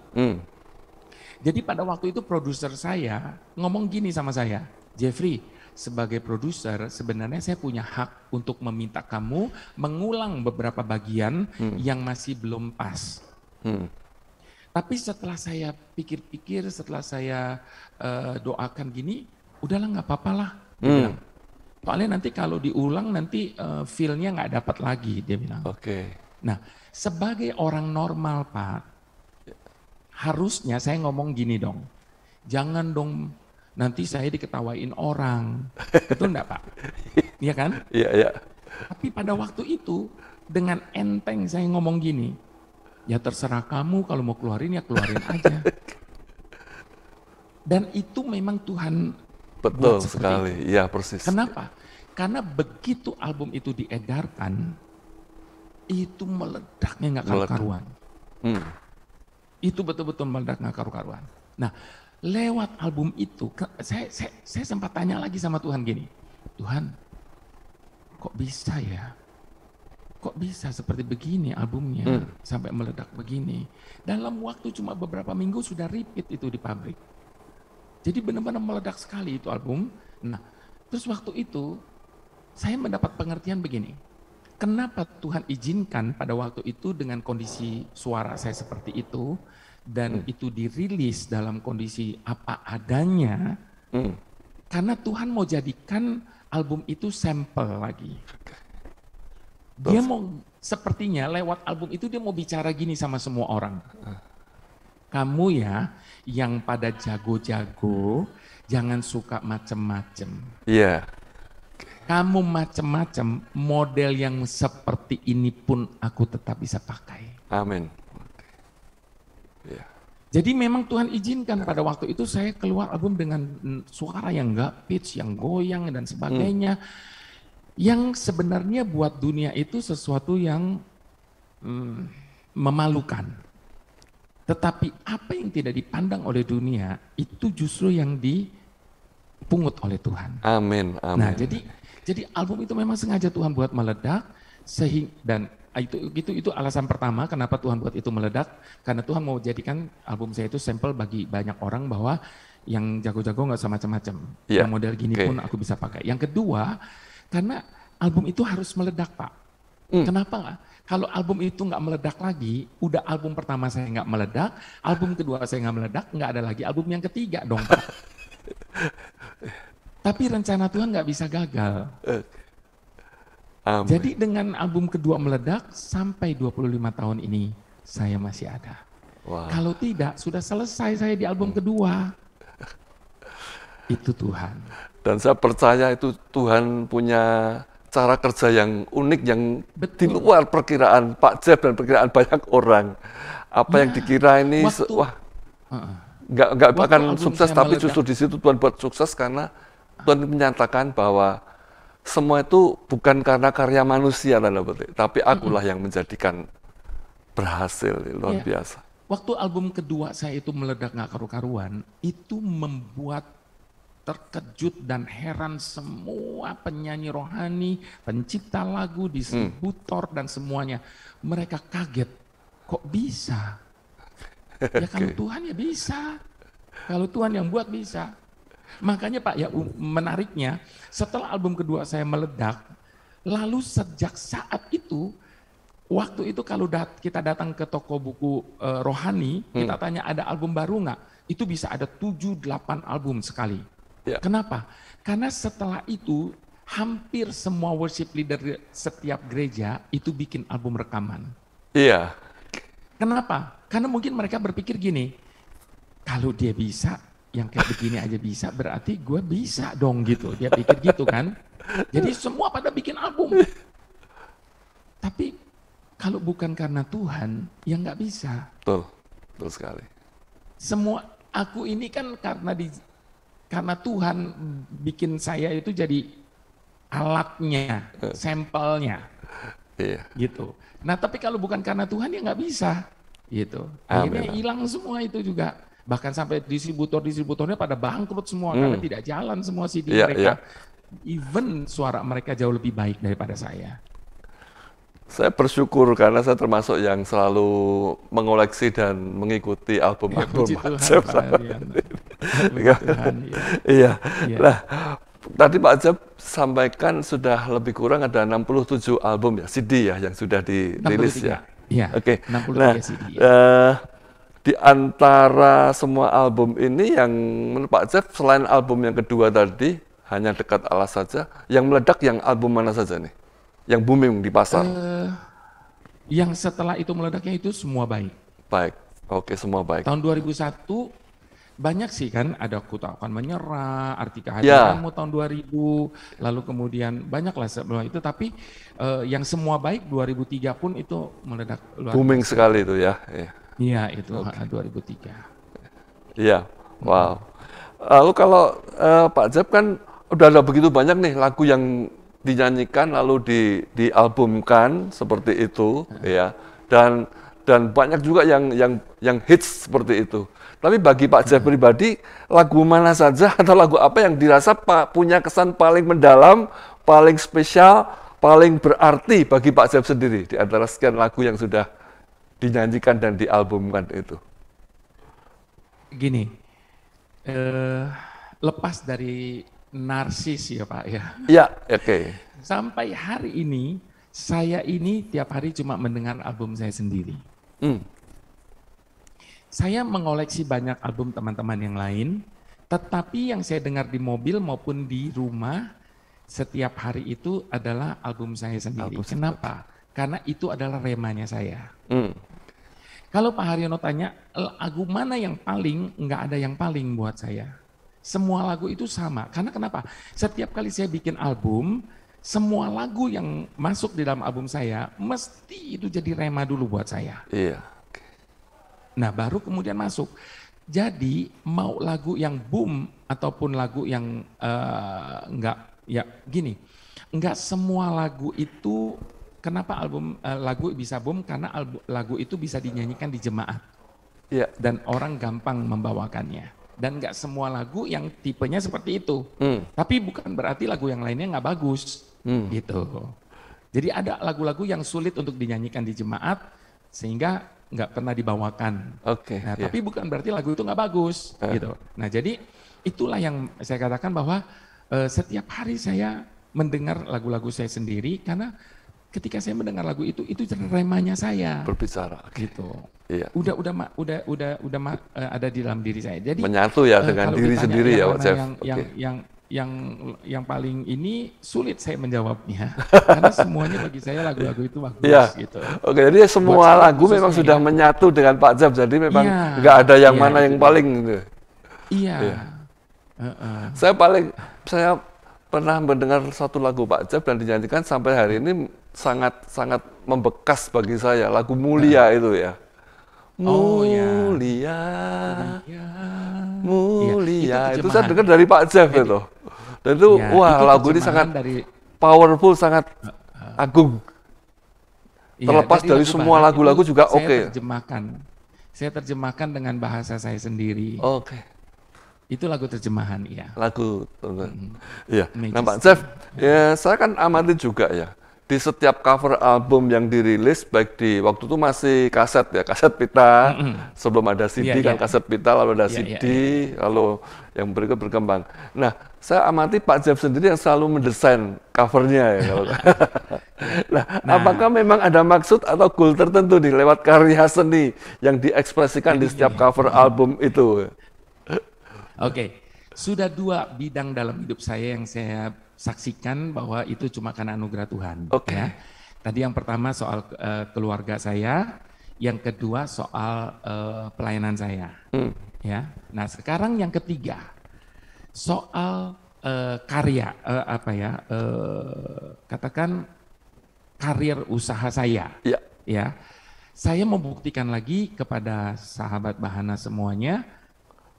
Jadi pada waktu itu produser saya ngomong gini sama saya, Jeffrey, sebagai produser sebenarnya saya punya hak untuk meminta kamu mengulang beberapa bagian yang masih belum pas. Tapi setelah saya pikir-pikir, setelah saya doakan gini, udahlah nggak apa-apa lah. Dia bilang, soalnya nanti kalau diulang nanti feel-nya nggak dapat lagi, dia bilang. Nah, sebagai orang normal Pak, harusnya saya ngomong gini dong, jangan dong nanti saya diketawain orang, betul enggak Pak? Iya kan? Iya. Tapi pada waktu itu dengan enteng saya ngomong gini, ya terserah kamu kalau mau keluarin ya keluarin aja. Dan itu memang Tuhan betul buat sekali, iya persis. Kenapa? Karena begitu album itu diedarkan, itu meledaknya nggak karu-karuan. Itu betul-betul meledak nggak karu-karuan. Nah, lewat album itu, saya sempat tanya lagi sama Tuhan gini, Tuhan, kok bisa ya? Kok bisa seperti begini albumnya sampai meledak begini? Dalam waktu cuma beberapa minggu sudah repeat itu di pabrik. Jadi benar-benar meledak sekali itu album. Nah, terus waktu itu saya mendapat pengertian begini. Kenapa Tuhan izinkan pada waktu itu dengan kondisi suara saya seperti itu dan itu dirilis dalam kondisi apa adanya? Karena Tuhan mau jadikan album itu sampel lagi. Dia mau sepertinya lewat album itu dia mau bicara gini sama semua orang. Kamu ya yang pada jago-jago jangan suka macem-macem. Iya. Kamu macem-macem model yang seperti ini pun aku tetap bisa pakai. Amin. Jadi memang Tuhan izinkan pada waktu itu saya keluar album dengan suara yang enggak pitch, yang goyang dan sebagainya. Yang sebenarnya buat dunia itu sesuatu yang memalukan. Tetapi apa yang tidak dipandang oleh dunia, itu justru yang dipungut oleh Tuhan. Amin, amin. Nah, jadi album itu memang sengaja Tuhan buat meledak, dan itu alasan pertama kenapa Tuhan buat itu meledak, karena Tuhan mau jadikan album saya itu sampel bagi banyak orang bahwa yang jago-jago nggak usah macam-macam, yang model gini pun aku bisa pakai. Yang kedua, karena album itu harus meledak, Pak. Kenapa nggak? Kalau album itu nggak meledak lagi, udah album pertama saya nggak meledak, album kedua saya nggak meledak, nggak ada lagi album yang ketiga dong, Pak. Tapi rencana Tuhan nggak bisa gagal. Amin. Jadi dengan album kedua meledak, sampai 25 tahun ini saya masih ada. Wow. Kalau tidak, sudah selesai saya di album kedua. Itu Tuhan. Dan saya percaya itu Tuhan punya cara kerja yang unik, yang di luar perkiraan Pak Jeff dan perkiraan banyak orang. Apa yang dikira ini, nggak akan sukses, tapi justru di situ Tuhan buat sukses karena Tuhan menyatakan bahwa semua itu bukan karena karya manusia, tapi akulah yang menjadikan berhasil. Luar biasa. Waktu album kedua saya itu meledak nggak karu-karuan, itu membuat terkejut dan heran semua penyanyi rohani, pencipta lagu, distributor dan semuanya. Mereka kaget, kok bisa? Ya kalau Tuhan ya bisa. Kalau Tuhan yang buat bisa. Makanya Pak, ya menariknya setelah album kedua saya meledak, lalu sejak saat itu, waktu itu kalau kita datang ke toko buku rohani, kita tanya ada album baru nggak? Itu bisa ada 7-8 album sekali. Ya. Kenapa? Karena setelah itu hampir semua worship leader setiap gereja itu bikin album rekaman. Iya. Kenapa? Karena mungkin mereka berpikir gini, kalau dia bisa, yang kayak begini aja bisa, berarti gue bisa dong gitu. Dia pikir gitu kan. Jadi semua pada bikin album. Tapi kalau bukan karena Tuhan, ya nggak bisa. Betul, betul sekali. Semua, aku ini kan karena Tuhan bikin saya itu jadi alatnya, sampelnya, gitu. Nah tapi kalau bukan karena Tuhan ya nggak bisa, gitu. Akhirnya hilang semua itu juga. Bahkan sampai distributornya pada bangkrut semua karena tidak jalan semua CD mereka. Even suara mereka jauh lebih baik daripada saya. Saya bersyukur karena saya termasuk yang selalu mengoleksi dan mengikuti album-album Pak Jeff. Iya. Nah, tadi Pak Jeff sampaikan sudah lebih kurang ada 67 album ya, CD ya yang sudah dirilis 63. Ya. Iya. Oke. 63 nah, CD. Di antara semua album ini yang menurut Pak Jeff selain album yang kedua tadi hanya dekat Allah saja, yang meledak yang album mana saja nih? Yang booming di pasar? Yang setelah itu meledaknya itu Semua Baik. Baik, oke, Semua Baik. Tahun 2001 banyak sih kan, ada Aku Tak Akan Menyerah, Arti Kehadiranmu tahun 2000, lalu kemudian banyak lah sebelum itu, tapi yang Semua Baik 2003 pun itu meledak luar booming biasa. Sekali itu ya. Iya itu 2003. Iya, wow. Lalu kalau Pak Jeff kan udah ada begitu banyak nih lagu yang dinyanyikan lalu dialbumkan seperti itu ya, dan banyak juga yang hits seperti itu. Tapi bagi Pak Jeff pribadi, lagu mana saja atau lagu apa yang dirasa punya kesan paling mendalam, paling spesial, paling berarti bagi Pak Jeff sendiri di antara sekian lagu yang sudah dinyanyikan dan dialbumkan itu? Gini, lepas dari narsis ya Pak ya. Iya, oke. Sampai hari ini, saya ini tiap hari cuma mendengar album saya sendiri. Saya mengoleksi banyak album teman-teman yang lain, tetapi yang saya dengar di mobil maupun di rumah setiap hari itu adalah album saya sendiri. Kenapa? Karena itu adalah remanya saya. Kalau Pak Haryono tanya, lagu mana yang paling, nggak ada yang paling buat saya. Semua lagu itu sama, karena kenapa? Setiap kali saya bikin album, semua lagu yang masuk di dalam album saya, mesti itu jadi rema dulu buat saya. Iya. Nah baru kemudian masuk. Jadi mau lagu yang boom ataupun lagu yang enggak, ya gini, enggak semua lagu itu, kenapa lagu bisa boom? Karena lagu itu bisa dinyanyikan di jemaat. Yeah. Dan orang gampang membawakannya. Dan nggak semua lagu yang tipenya seperti itu. Tapi bukan berarti lagu yang lainnya nggak bagus. Gitu. Jadi ada lagu-lagu yang sulit untuk dinyanyikan di jemaat sehingga nggak pernah dibawakan. Nah, tapi bukan berarti lagu itu nggak bagus. Gitu. Nah, jadi itulah yang saya katakan bahwa setiap hari saya mendengar lagu-lagu saya sendiri karena ketika saya mendengar lagu itu remanya saya. Berbicara. Gitu. Iya. Udah ada di dalam diri saya. Jadi menyatu ya dengan diri sendiri ya, Pak Jeff. Yang paling ini sulit saya menjawabnya karena semuanya bagi saya lagu-lagu itu bagus gitu. Oke, jadi semua lagu memang sudah menyatu dengan Pak Jeff, jadi memang nggak ada yang mana yang paling gitu. Iya. Saya pernah mendengar satu lagu Pak Jeff dan dinyanyikan sampai hari ini sangat membekas bagi saya, lagu Mulia itu ya. Mulia, mulia. Itu saya dengar dari Pak Jeff itu. Dan itu wah, lagu ini sangat powerful, sangat agung. Terlepas dari semua lagu-lagu juga oke. Saya terjemahkan dengan bahasa saya sendiri. Oke. Itu lagu terjemahan, ya. Lagu, iya. Nah, Pak Jeff, ya saya kan amati juga ya. Di setiap cover album yang dirilis, baik di waktu itu masih kaset ya, kaset pita, sebelum ada CD kan kaset pita, lalu ada CD, lalu yang berikut berkembang. Nah, saya amati Pak Jeff sendiri yang selalu mendesain covernya ya. Nah, apakah memang ada maksud atau goal tertentu nih lewat karya seni yang diekspresikan di setiap cover album itu? Oke, sudah 2 bidang dalam hidup saya yang saya saksikan bahwa itu cuma karena anugerah Tuhan. Ya. Tadi yang pertama soal keluarga saya, yang kedua soal pelayanan saya. Ya. Nah, sekarang yang ketiga soal karya, katakan karir usaha saya. Ya. Saya membuktikan lagi kepada sahabat Bahana semuanya,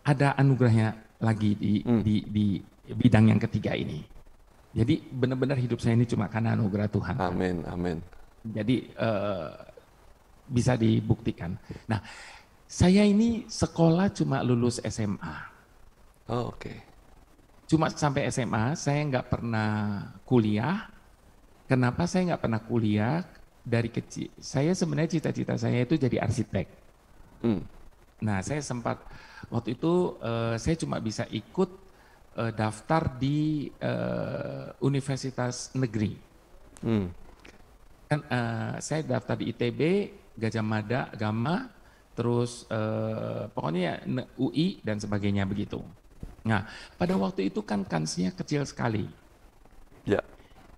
ada anugerahnya lagi di bidang yang ketiga ini. Jadi benar-benar hidup saya ini cuma karena anugerah Tuhan. Amin, amin. Jadi bisa dibuktikan. Nah, saya ini sekolah cuma lulus SMA. Oke. Cuma sampai SMA, saya nggak pernah kuliah. Kenapa saya nggak pernah kuliah? Dari kecil, saya sebenarnya cita-cita saya itu jadi arsitek. Nah, saya sempat waktu itu saya cuma bisa ikut daftar di universitas negeri. Kan saya daftar di ITB, Gajah Mada, Gama, terus pokoknya UI dan sebagainya begitu. Nah, pada waktu itu kan kansnya kecil sekali. Ya.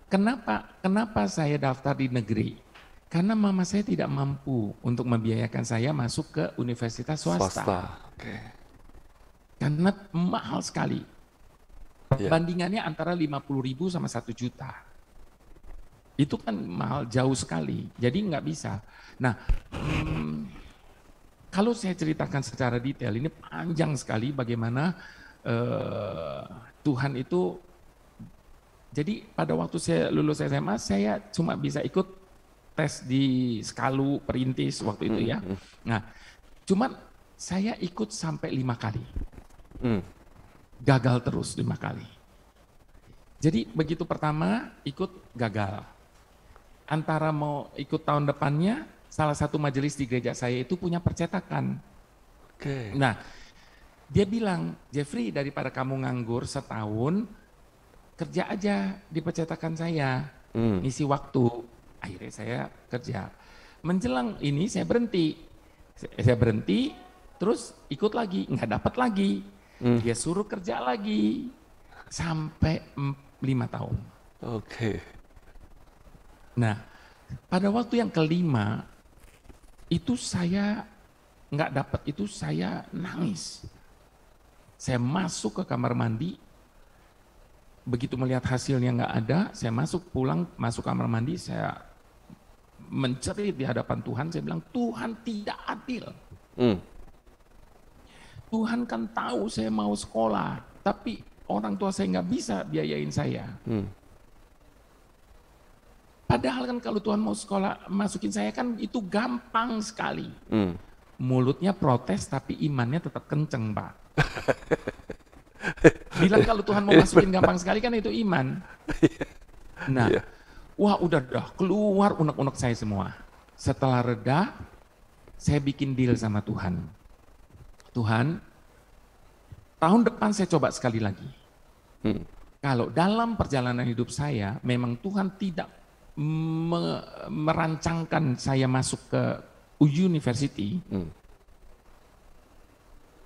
Kenapa saya daftar di negeri? Karena mama saya tidak mampu untuk membiayakan saya masuk ke universitas swasta. Karena mahal sekali. Bandingannya antara 50.000 sama 1 juta. Itu kan mahal jauh sekali, jadi nggak bisa. Nah, kalau saya ceritakan secara detail, ini panjang sekali bagaimana Tuhan itu. Jadi pada waktu saya lulus SMA, saya cuma bisa ikut tes di Skalu, Perintis waktu itu ya. Nah, cuman saya ikut sampai 5 kali. Gagal terus 5 kali. Jadi begitu pertama ikut gagal. Antara mau ikut tahun depannya, salah satu majelis di gereja saya itu punya percetakan. Nah, dia bilang, Jeffrey, daripada kamu nganggur setahun, kerja aja di percetakan saya, ngisi waktu. Akhirnya saya kerja. Menjelang ini saya berhenti. Terus ikut lagi, nggak dapat lagi. Dia suruh kerja lagi sampai 5 tahun. Nah, pada waktu yang kelima itu saya nggak dapat, itu saya nangis. Saya masuk ke kamar mandi, begitu melihat hasilnya nggak ada, saya masuk kamar mandi, saya mencerit di hadapan Tuhan, saya bilang, Tuhan tidak adil. Tuhan kan tahu saya mau sekolah, tapi orang tua saya nggak bisa biayain saya. Padahal kan kalau Tuhan mau sekolah, masukin saya kan itu gampang sekali. mulutnya protes tapi imannya tetap kenceng, Pak. Bilang kalau Tuhan mau masukin gampang sekali kan itu iman. Nah, wah udah keluar unek-unek saya semua. Setelah reda, saya bikin deal sama Tuhan. Tuhan, tahun depan saya coba sekali lagi. Kalau dalam perjalanan hidup saya, memang Tuhan tidak merancangkan saya masuk ke university,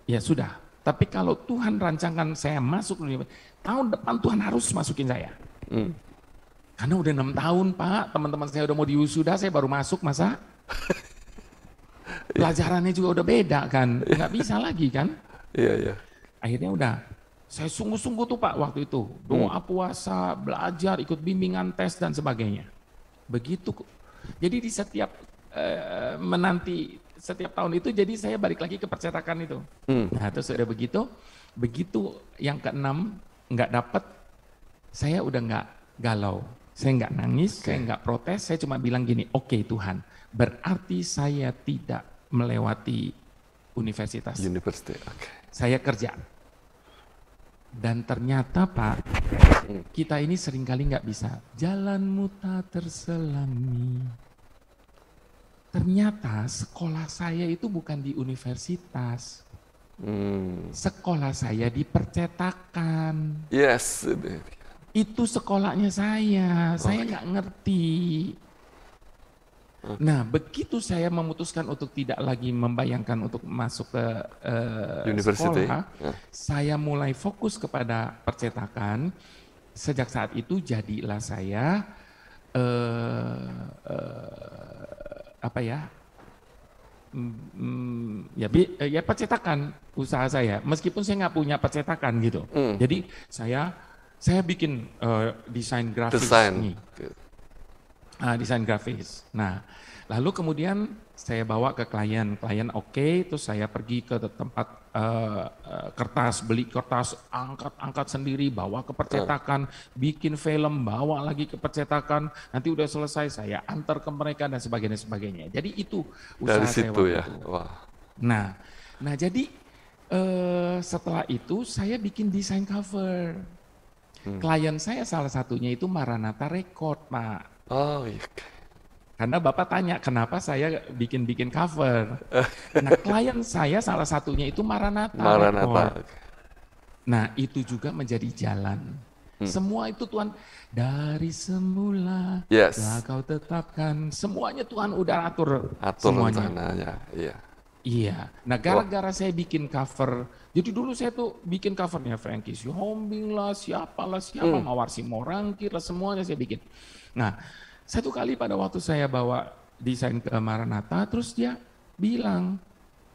ya sudah. Tapi kalau Tuhan rancangkan saya masuk ke university, tahun depan Tuhan harus masukin saya. Karena udah 6 tahun Pak, teman-teman saya udah mau diwisuda, saya baru masuk, masa? Pelajarannya juga udah beda kan, nggak bisa lagi kan? Iya. Akhirnya udah, saya sungguh-sungguh tuh Pak waktu itu, doa puasa, belajar, ikut bimbingan tes dan sebagainya. Begitu, jadi di setiap menanti setiap tahun itu, jadi saya balik lagi ke percetakan itu. Nah terus udah begitu yang ke-6 nggak dapet, saya udah nggak galau, saya nggak nangis, saya nggak protes, saya cuma bilang gini, oke Tuhan, berarti saya tidak melewati universitas. Saya kerja. Dan ternyata Pak, kita ini seringkali nggak bisa, jalanmu tak terselami. Ternyata sekolah saya itu bukan di universitas. Sekolah saya di percetakan. Yes. Itu sekolahnya saya nggak ngerti. Nah, begitu saya memutuskan untuk tidak lagi membayangkan untuk masuk ke sekolah, saya mulai fokus kepada percetakan. Sejak saat itu jadilah saya percetakan usaha saya. Meskipun saya nggak punya percetakan gitu. Jadi saya bikin desain grafis nih. Desain grafis. Nah, lalu kemudian saya bawa ke klien oke, terus saya pergi ke tempat kertas, beli kertas, angkat sendiri, bawa ke percetakan, bikin film, bawa lagi ke percetakan, nanti udah selesai saya antar ke mereka dan sebagainya. Jadi itu usaha saya waktu itu. Wah. Nah jadi setelah itu saya bikin desain cover. Klien saya salah satunya itu Maranatha Record, Pak. Oh iya. Karena Bapak tanya kenapa saya bikin cover. Nah klien saya salah satunya itu Maranatha Record. Nah itu juga menjadi jalan. Semua itu Tuhan dari semula telah Kau tetapkan. Semuanya Tuhan udah atur semuanya. Rencananya, Iya. Nah gara-gara saya bikin cover, jadi dulu saya tuh bikin covernya Frankie Sihombing lah, siapa Mawar Simorangkir lah, semuanya saya bikin. Nah, satu kali pada waktu saya bawa desain ke Maranatha, terus dia bilang,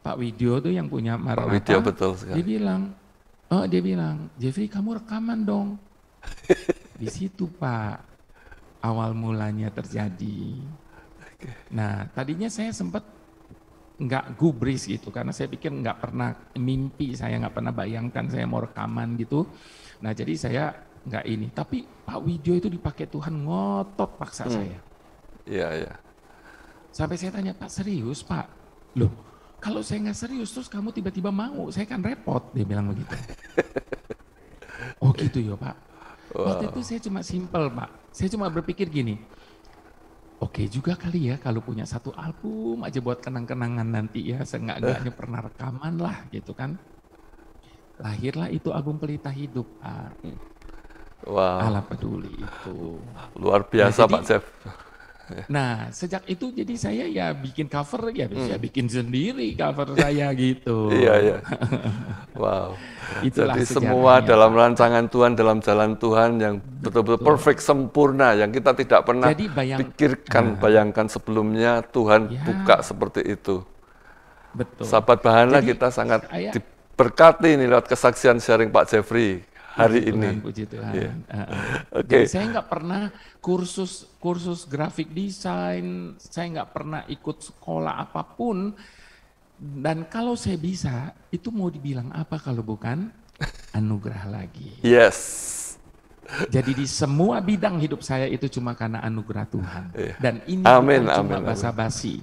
Pak Widyo tuh yang punya Maranatha, Pak Widyo, betul sekali. Dia bilang, Jeffrey kamu rekaman dong. Di situ Pak, awal mulanya terjadi. Nah, tadinya saya sempat nggak gubris gitu, karena saya pikir nggak pernah mimpi, saya nggak pernah bayangkan saya mau rekaman gitu. Nah, jadi saya nggak ini, tapi Pak Widyo itu dipakai Tuhan ngotot paksa saya. Iya. Sampai saya tanya, Pak serius Pak? Loh, kalau saya nggak serius terus kamu tiba-tiba mau, saya kan repot, dia bilang begitu. Oh gitu ya Pak. Waktu itu saya cuma simpel Pak, saya cuma berpikir gini, oke juga kali ya kalau punya satu album aja buat kenang-kenangan nanti ya, seenggak-enggaknya pernah rekaman lah gitu kan. Lahirlah itu album Pelita Hidup Pak. Wow. Allah peduli itu. Luar biasa Pak Jeff. Nah sejak itu jadi saya ya bikin cover ya bisa bikin sendiri cover saya gitu. Iya. Wow. Jadi semua dalam rancangan Tuhan, dalam jalan Tuhan yang betul-betul perfect, sempurna, yang kita tidak pernah bayangkan sebelumnya, Tuhan buka seperti itu. Betul. Sahabat Bahana, kita sangat diberkati nih lewat kesaksian sharing Pak Jeffrey hari ini. Puji Tuhan. Jadi saya nggak pernah kursus grafik desain, saya nggak pernah ikut sekolah apapun. Dan kalau saya bisa, itu mau dibilang apa kalau bukan anugerah lagi. Yes. Jadi di semua bidang hidup saya itu cuma karena anugerah Tuhan. Dan ini Amin, bukan cuma amin, basa-basi.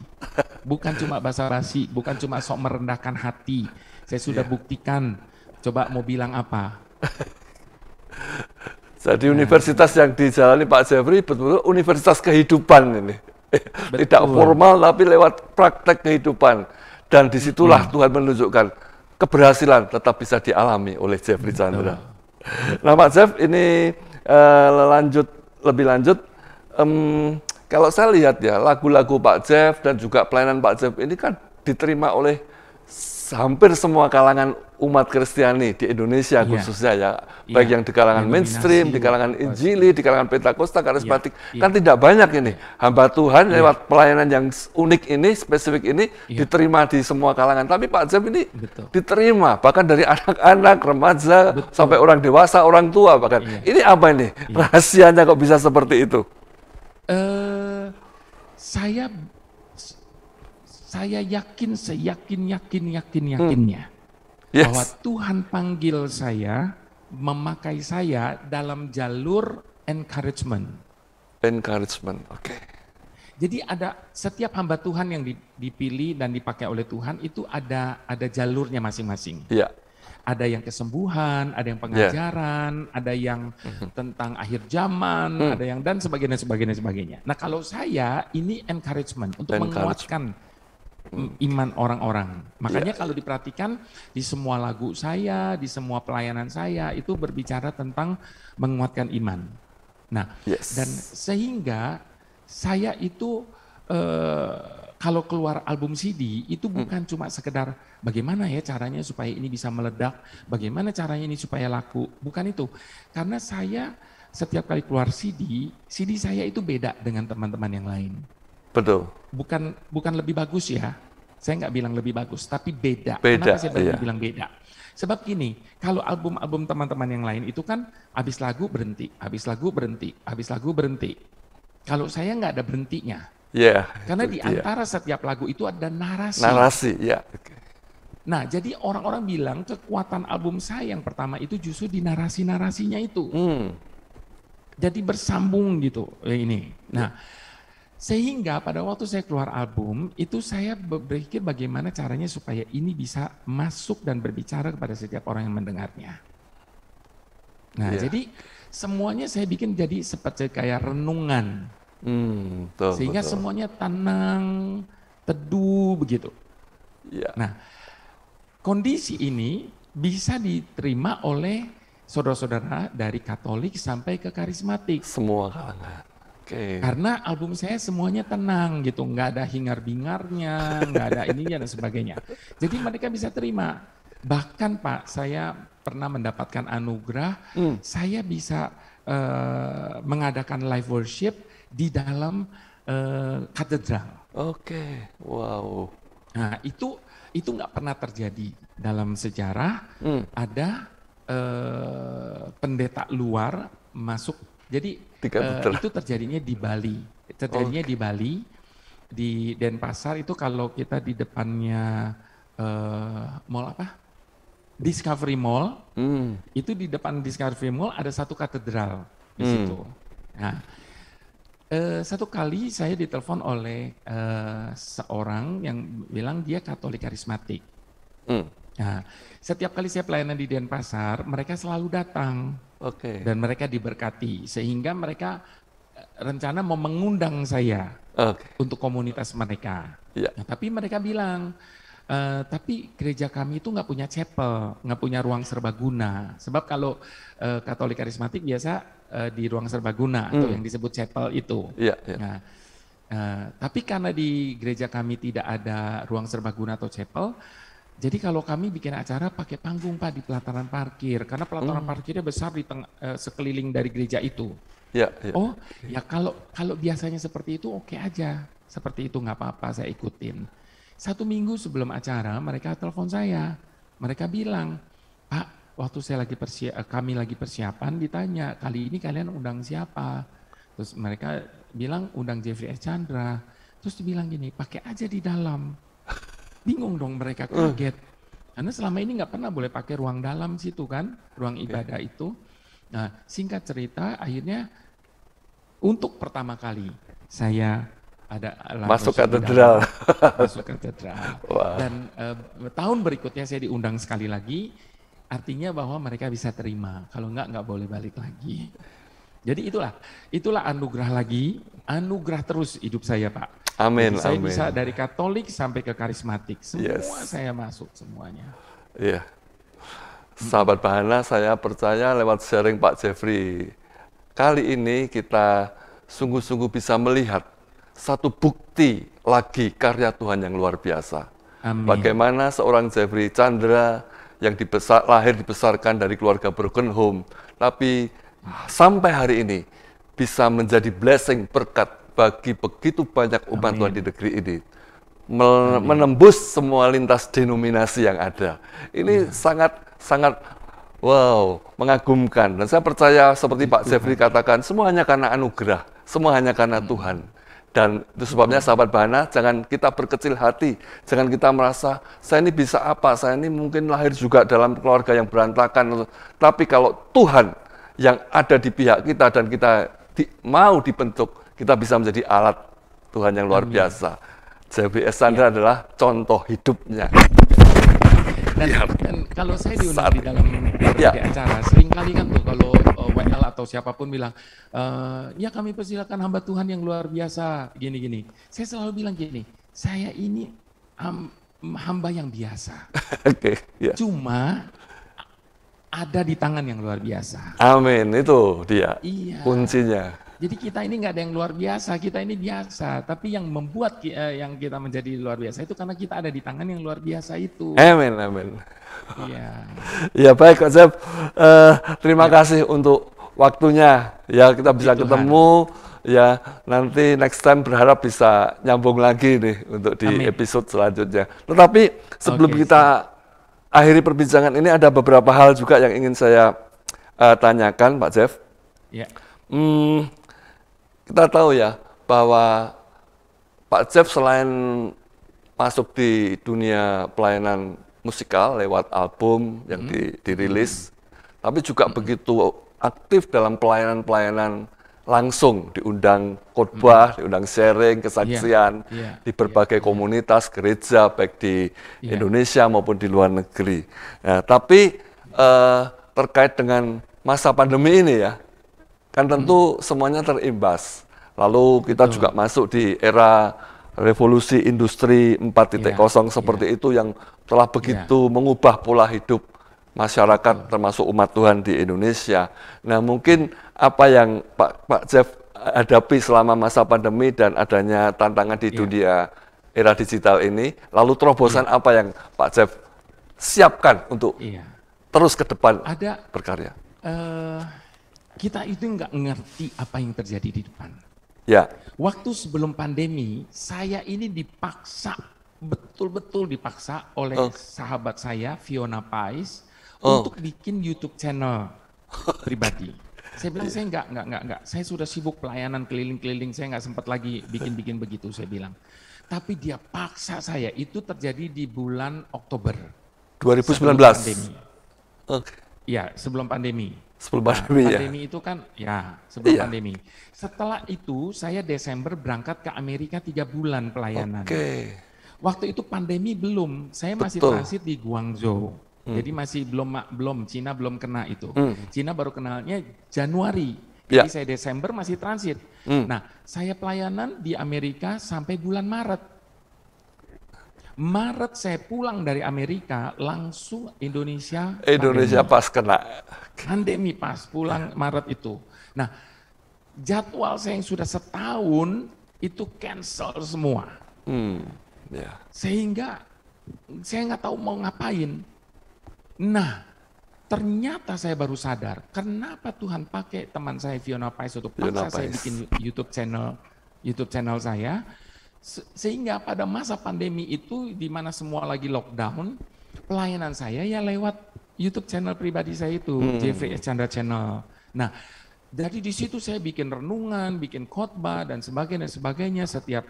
Bukan cuma basa-basi, bukan cuma sok merendahkan hati. Saya sudah buktikan. Coba mau bilang apa? Jadi universitas yang dijalani Pak Jeffrey betul-betul universitas kehidupan ini. Tidak formal tapi lewat praktek kehidupan. Dan disitulah Tuhan menunjukkan keberhasilan tetap bisa dialami oleh Jeffrey Chandra. Nah Pak Jeff, ini lebih lanjut, kalau saya lihat ya lagu-lagu Pak Jeff dan juga pelayanan Pak Jeff ini kan diterima oleh hampir semua kalangan umat Kristiani di Indonesia khususnya ya, baik yang di kalangan mainstream, di kalangan Injili, di kalangan Pentakosta, karismatik, kan tidak banyak ini. Hamba Tuhan lewat pelayanan yang unik ini, spesifik ini, diterima di semua kalangan. Tapi Pak Jeff ini diterima, bahkan dari anak-anak, remaja, sampai orang dewasa, orang tua bahkan. Ini apa ini? Rahasianya kok bisa seperti itu? Saya yakin, yakinnya bahwa Tuhan panggil saya, memakai saya dalam jalur encouragement. Encouragement, oke. Jadi ada setiap hamba Tuhan yang dipilih dan dipakai oleh Tuhan itu ada jalurnya masing-masing. Iya. Ada yang kesembuhan, ada yang pengajaran, ada yang tentang akhir zaman, ada yang dan sebagainya. Nah kalau saya ini encouragement untuk menguatkan iman orang-orang. Makanya kalau diperhatikan di semua lagu saya, di semua pelayanan saya itu berbicara tentang menguatkan iman. Nah, dan sehingga saya itu kalau keluar album CD itu bukan cuma sekedar bagaimana ya caranya supaya ini bisa meledak, bagaimana caranya ini supaya laku, bukan itu. Karena saya setiap kali keluar CD saya itu beda dengan teman-teman yang lain. Betul. Bukan lebih bagus ya, saya nggak bilang lebih bagus, tapi beda. Beda. Kenapa saya bilang beda? Sebab gini, kalau album-album teman-teman yang lain itu kan habis lagu berhenti, habis lagu berhenti, habis lagu berhenti. Kalau saya nggak ada berhentinya. Karena di antara setiap lagu itu ada narasi. Narasi, Nah, jadi orang-orang bilang kekuatan album saya yang pertama itu justru di narasi-narasinya itu. Jadi bersambung gitu ini. Nah, sehingga pada waktu saya keluar album, itu saya berpikir bagaimana caranya supaya ini bisa masuk dan berbicara kepada setiap orang yang mendengarnya. Nah, jadi semuanya saya bikin jadi seperti kayak renungan. Sehingga semuanya tenang, teduh begitu. Nah, kondisi ini bisa diterima oleh saudara-saudara dari Katolik sampai ke karismatik. Semua kalangan. Karena album saya semuanya tenang gitu, nggak ada hingar-bingarnya, nggak ada ininya dan sebagainya. Jadi mereka bisa terima. Bahkan Pak, saya pernah mendapatkan anugerah, saya bisa mengadakan live worship di dalam katedral. Wow. Nah itu nggak pernah terjadi dalam sejarah. Ada pendeta luar masuk. Jadi itu terjadinya di Bali. Di Bali, di Denpasar itu kalau kita di depannya mall apa? Discovery Mall. Itu di depan Discovery Mall ada satu katedral di situ. Nah, satu kali saya ditelepon oleh seorang yang bilang dia Katolik karismatik. Nah, setiap kali saya pelayanan di Denpasar, mereka selalu datang. Dan mereka diberkati, sehingga mereka rencana mau mengundang saya untuk komunitas mereka. Nah, tapi mereka bilang, tapi gereja kami itu nggak punya chapel, nggak punya ruang serbaguna. Sebab kalau Katolik karismatik biasa di ruang serbaguna atau yang disebut chapel itu. Nah, tapi karena di gereja kami tidak ada ruang serbaguna atau chapel, jadi kalau kami bikin acara pakai panggung Pak di pelataran parkir, karena pelataran parkirnya besar di sekeliling dari gereja itu. Oh ya kalau biasanya seperti itu oke aja, seperti itu nggak apa-apa saya ikutin. 1 minggu sebelum acara mereka telepon saya, mereka bilang, Pak waktu kami lagi persiapan ditanya, kali ini kalian undang siapa? Terus mereka bilang undang Jeffrey S. Chandra. Terus dibilang gini, pakai aja di dalam. Bingung dong mereka, kaget. Karena selama ini nggak pernah boleh pakai ruang dalam situ kan, ruang ibadah itu. Nah, singkat cerita, akhirnya untuk pertama kali saya masuk katedral. Masuk katedral. Wow. Dan tahun berikutnya saya diundang sekali lagi, artinya bahwa mereka bisa terima. Kalau nggak boleh balik lagi. Jadi itulah anugerah lagi, anugerah terus hidup saya, Pak. Amin. Jadi saya amin. bisa dari Katolik sampai ke karismatik, semua saya masuk semuanya. Iya. Sahabat Bahana, saya percaya lewat sharing Pak Jeffrey, kali ini kita sungguh-sungguh bisa melihat satu bukti lagi karya Tuhan yang luar biasa. Amin. Bagaimana seorang Jeffrey Chandra yang lahir dibesarkan dari keluarga broken home, tapi sampai hari ini bisa menjadi blessing, berkat bagi begitu banyak umat Tuhan di negeri ini. Menembus semua lintas denominasi yang ada. Ini sangat wow, mengagumkan. Dan saya percaya seperti Pak Jeffrey katakan, semua hanya karena anugerah, semua hanya karena Tuhan. Dan itu sebabnya sahabat Bahana, jangan kita berkecil hati, jangan kita merasa, saya ini bisa apa, saya ini mungkin lahir juga dalam keluarga yang berantakan. Tapi kalau Tuhan yang ada di pihak kita dan kita mau dibentuk, kita bisa menjadi alat Tuhan yang luar biasa. Jeffrey S. Chandra adalah contoh hidupnya. Dan kalau saya diundang di dalam acara, seringkali kan tuh kalau WL atau siapapun bilang, ya kami persilakan hamba Tuhan yang luar biasa, gini-gini. Saya selalu bilang gini, saya ini hamba yang biasa. Cuma ada di tangan yang luar biasa. Amin, itu dia kuncinya. Jadi kita ini nggak ada yang luar biasa, kita ini biasa. Tapi yang membuat yang kita menjadi luar biasa itu karena kita ada di tangan yang luar biasa itu. Amin, amin. Iya. Ya baik, Kak Jeff. Terima kasih untuk waktunya. Ya kita bisa ketemu. Ya nanti next time berharap bisa nyambung lagi nih untuk di episode selanjutnya. Tetapi sebelum kita akhiri perbincangan ini ada beberapa hal juga yang ingin saya tanyakan, Pak Jeff. Ya. Kita tahu ya bahwa Pak Jeff selain masuk di dunia pelayanan musikal lewat album yang dirilis, tapi juga begitu aktif dalam pelayanan-pelayanan langsung, diundang khotbah, diundang sharing, kesaksian di berbagai komunitas gereja baik di Indonesia maupun di luar negeri. Nah, tapi terkait dengan masa pandemi ini ya, kan tentu semuanya terimbas. Lalu kita juga masuk di era revolusi industri 4.0 seperti itu yang telah begitu mengubah pola hidup masyarakat termasuk umat Tuhan di Indonesia. Nah mungkin apa yang Pak Jeff hadapi selama masa pandemi dan adanya tantangan di dunia era digital ini, lalu terobosan apa yang Pak Jeff siapkan untuk terus ke depan berkarya? Kita itu nggak ngerti apa yang terjadi di depan. Ya. Waktu sebelum pandemi, saya ini dipaksa, betul-betul dipaksa oleh sahabat saya, Fiona Pais, untuk bikin YouTube channel pribadi. Saya bilang, saya enggak. Saya sudah sibuk pelayanan keliling-keliling, saya nggak sempat lagi bikin-bikin begitu, saya bilang. Tapi dia paksa saya, itu terjadi di bulan Oktober. 2019? Ya, sebelum pandemi. Sebelum pandemi pandemi itu kan, sebelum pandemi. Setelah itu, saya Desember berangkat ke Amerika 3 bulan pelayanan. Waktu itu pandemi belum, saya masih transit di Guangzhou. Jadi masih belum Cina belum kena itu. Cina baru kenalnya Januari. Jadi saya Desember masih transit. Nah, saya pelayanan di Amerika sampai bulan Maret. Maret saya pulang dari Amerika, langsung Indonesia pas kena. Pandemi pas pulang Maret itu. Nah, jadwal saya yang sudah setahun itu cancel semua. Sehingga saya nggak tahu mau ngapain. Nah, ternyata saya baru sadar kenapa Tuhan pakai teman saya Fiona Pais untuk paksa saya bikin YouTube channel saya. Sehingga pada masa pandemi itu di mana semua lagi lockdown, pelayanan saya ya lewat YouTube channel pribadi saya itu, Jeffrey S. Chandra Channel. Nah, dari di situ saya bikin renungan, bikin khotbah dan sebagainya setiap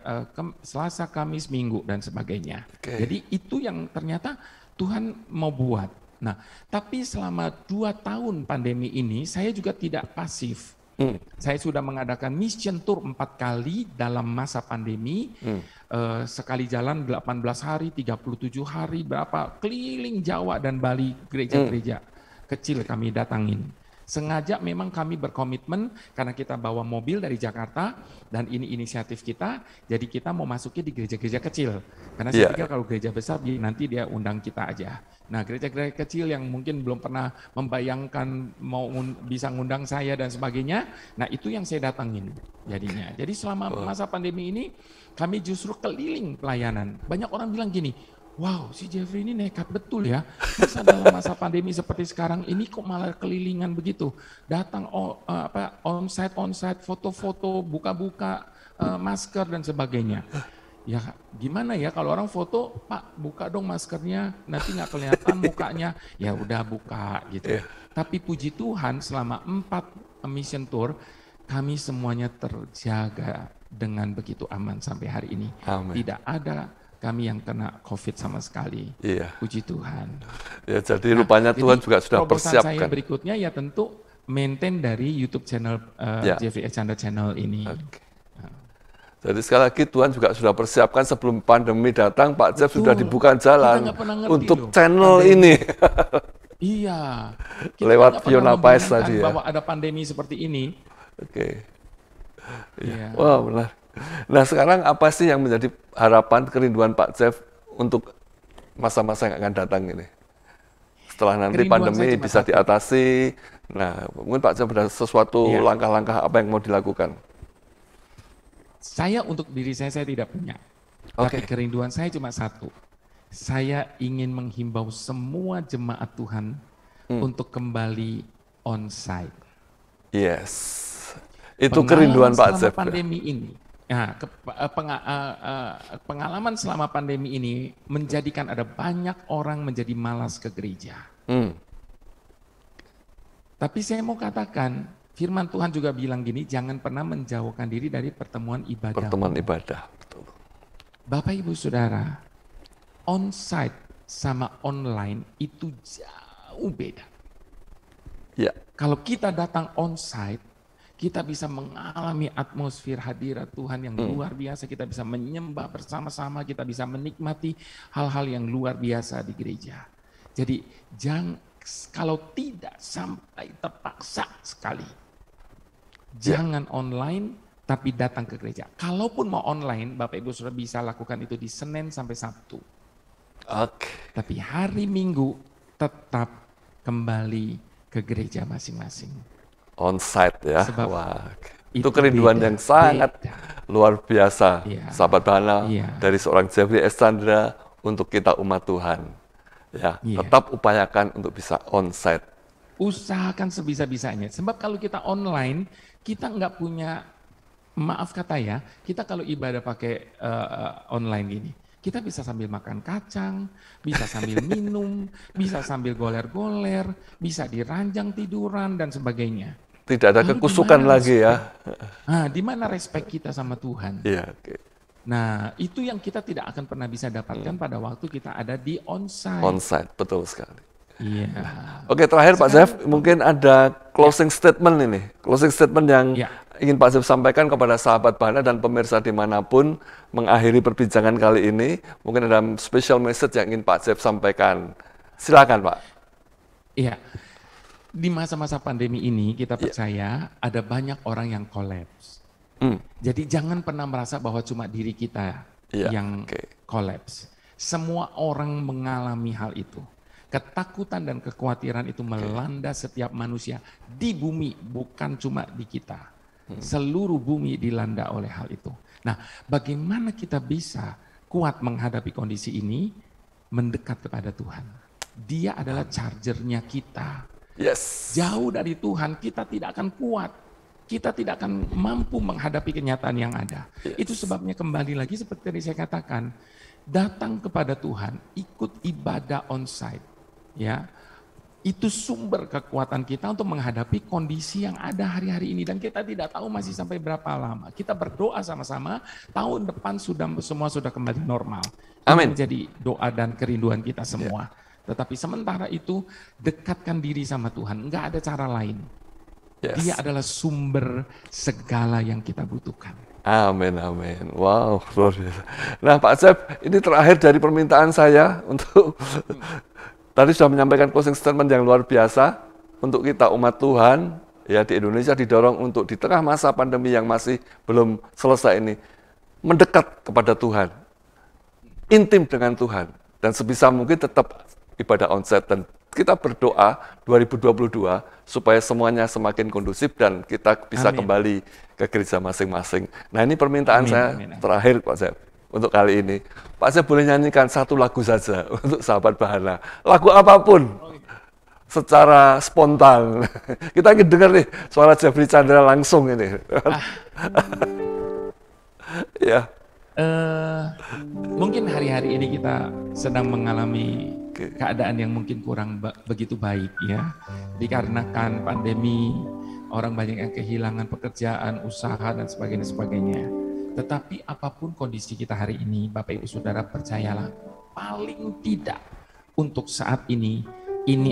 Selasa, Kamis, Minggu dan sebagainya. Jadi itu yang ternyata Tuhan mau buat. Nah, tapi selama 2 tahun pandemi ini, saya juga tidak pasif. Saya sudah mengadakan mission tour 4 kali dalam masa pandemi. Sekali jalan 18 hari, 37 hari, berapa keliling Jawa dan Bali, gereja-gereja kecil kami datangin. Sengaja memang kami berkomitmen karena kita bawa mobil dari Jakarta dan ini inisiatif kita, jadi kita mau masuknya di gereja-gereja kecil. Karena saya pikir kalau gereja besar nanti dia undang kita aja. Nah, gereja-gereja kecil yang mungkin belum pernah membayangkan mau bisa ngundang saya dan sebagainya, nah itu yang saya datangin jadinya. Jadi selama masa pandemi ini kami justru keliling pelayanan. Banyak orang bilang gini, wow, si Jeffrey ini nekat betul ya. Masa dalam masa pandemi seperti sekarang ini kok malah kelilingan begitu. Datang onsite, foto-foto, buka-buka masker dan sebagainya. Ya gimana ya kalau orang foto, Pak buka dong maskernya, nanti nggak kelihatan mukanya. Ya udah buka gitu. Tapi puji Tuhan selama 4 mission tour, kami semuanya terjaga dengan begitu aman sampai hari ini. Amin. Tidak ada kami yang kena COVID sama sekali. Puji Tuhan. Ya, jadi rupanya Tuhan juga sudah persiapkan. Saya berikutnya ya tentu maintain dari YouTube channel Jeffrey Echanda Channel ini. Jadi sekali lagi Tuhan juga sudah persiapkan sebelum pandemi datang, Pak Jeff sudah dibuka jalan untuk channel ini. Iya. Lewat Fiona Pais tadi ya. Bahwa ada pandemi seperti ini. Wah benar. Nah sekarang apa sih yang menjadi harapan, kerinduan Pak Jeff untuk masa-masa yang akan datang ini? Setelah nanti pandemi bisa diatasi, nah mungkin Pak Jeff ada sesuatu langkah-langkah apa yang mau dilakukan? Saya untuk diri saya tidak punya. Tapi kerinduan saya cuma satu. Saya ingin menghimbau semua jemaat Tuhan untuk kembali on-site. Yes. Itu kerinduan Pak Jeff. Pandemi ini. Nah, pengalaman selama pandemi ini menjadikan ada banyak orang menjadi malas ke gereja. Tapi saya mau katakan, firman Tuhan juga bilang gini, jangan pernah menjauhkan diri dari pertemuan ibadah. Pertemuan ibadah, betul. Bapak Ibu Saudara, on-site sama online itu jauh beda. Ya. Kalau kita datang on-site, kita bisa mengalami atmosfer hadirat Tuhan yang luar biasa, kita bisa menyembah bersama-sama, kita bisa menikmati hal-hal yang luar biasa di gereja. Jadi kalau tidak sampai terpaksa sekali, jangan online tapi datang ke gereja. Kalaupun mau online, Bapak Ibu sudah bisa lakukan itu di Senin sampai Sabtu. Tapi hari Minggu tetap kembali ke gereja masing-masing. On-site ya. Sebab itu kerinduan yang sangat luar biasa, sahabat Bahana, dari seorang Jeffrey Echanda untuk kita umat Tuhan. Ya, tetap upayakan untuk bisa on-site. Usahakan sebisa-bisanya. Sebab kalau kita online, kita nggak punya, maaf kata ya, kita kalau ibadah pakai online gini, kita bisa sambil makan kacang, bisa sambil minum, bisa sambil goler-goler, bisa diranjang tiduran dan sebagainya. Tidak ada kekusukan lagi ya. Nah, di mana respect kita sama Tuhan? Nah, itu yang kita tidak akan pernah bisa dapatkan pada waktu kita ada di onsite. Onsite, betul sekali. Oke, terakhir Pak Jeff, mungkin ada closing statement ini. Closing statement yang ingin Pak Jeff sampaikan kepada sahabat Bahana dan pemirsa dimanapun mengakhiri perbincangan kali ini. Mungkin ada special message yang ingin Pak Jeff sampaikan. Silakan Pak. Iya. Di masa-masa pandemi ini kita percaya ada banyak orang yang kolaps. Jadi jangan pernah merasa bahwa cuma diri kita yang kolaps. Semua orang mengalami hal itu. Ketakutan dan kekhawatiran itu melanda setiap manusia di bumi, bukan cuma di kita. Seluruh bumi dilanda oleh hal itu. Nah, bagaimana kita bisa kuat menghadapi kondisi ini? Mendekat kepada Tuhan. Dia adalah chargernya kita. Jauh dari Tuhan kita tidak akan kuat. Kita tidak akan mampu menghadapi kenyataan yang ada. Itu sebabnya kembali lagi seperti tadi saya katakan, datang kepada Tuhan, ikut ibadah on-site. Ya, itu sumber kekuatan kita untuk menghadapi kondisi yang ada hari-hari ini. Dan kita tidak tahu masih sampai berapa lama. Kita berdoa sama-sama, tahun depan semua sudah kembali normal. Amin. Itu menjadi doa dan kerinduan kita semua. Tetapi sementara itu dekatkan diri sama Tuhan, enggak ada cara lain. Yes. Dia adalah sumber segala yang kita butuhkan. Amin, amin. Wow, luar biasa. Nah Pak Asep, ini terakhir dari permintaan saya untuk tadi sudah menyampaikan closing statement yang luar biasa untuk kita umat Tuhan ya di Indonesia, didorong untuk di tengah masa pandemi yang masih belum selesai ini mendekat kepada Tuhan, intim dengan Tuhan, dan sebisa mungkin tetap ibadah onsite. Dan kita berdoa 2022 supaya semuanya semakin kondusif dan kita bisa kembali ke gereja masing-masing. Nah ini permintaan saya terakhir Pak Asep untuk kali ini. Pak Asep boleh nyanyikan satu lagu saja untuk sahabat Bahana, lagu apapun secara spontan. Kita ingin dengar nih suara Jeffrey Chandra langsung ini. Ya. Mungkin hari-hari ini kita sedang mengalami keadaan yang mungkin kurang begitu baik ya. Dikarenakan pandemi, orang banyak yang kehilangan pekerjaan, usaha dan sebagainya. Tetapi apapun kondisi kita hari ini, Bapak Ibu Saudara percayalah, paling tidak untuk saat ini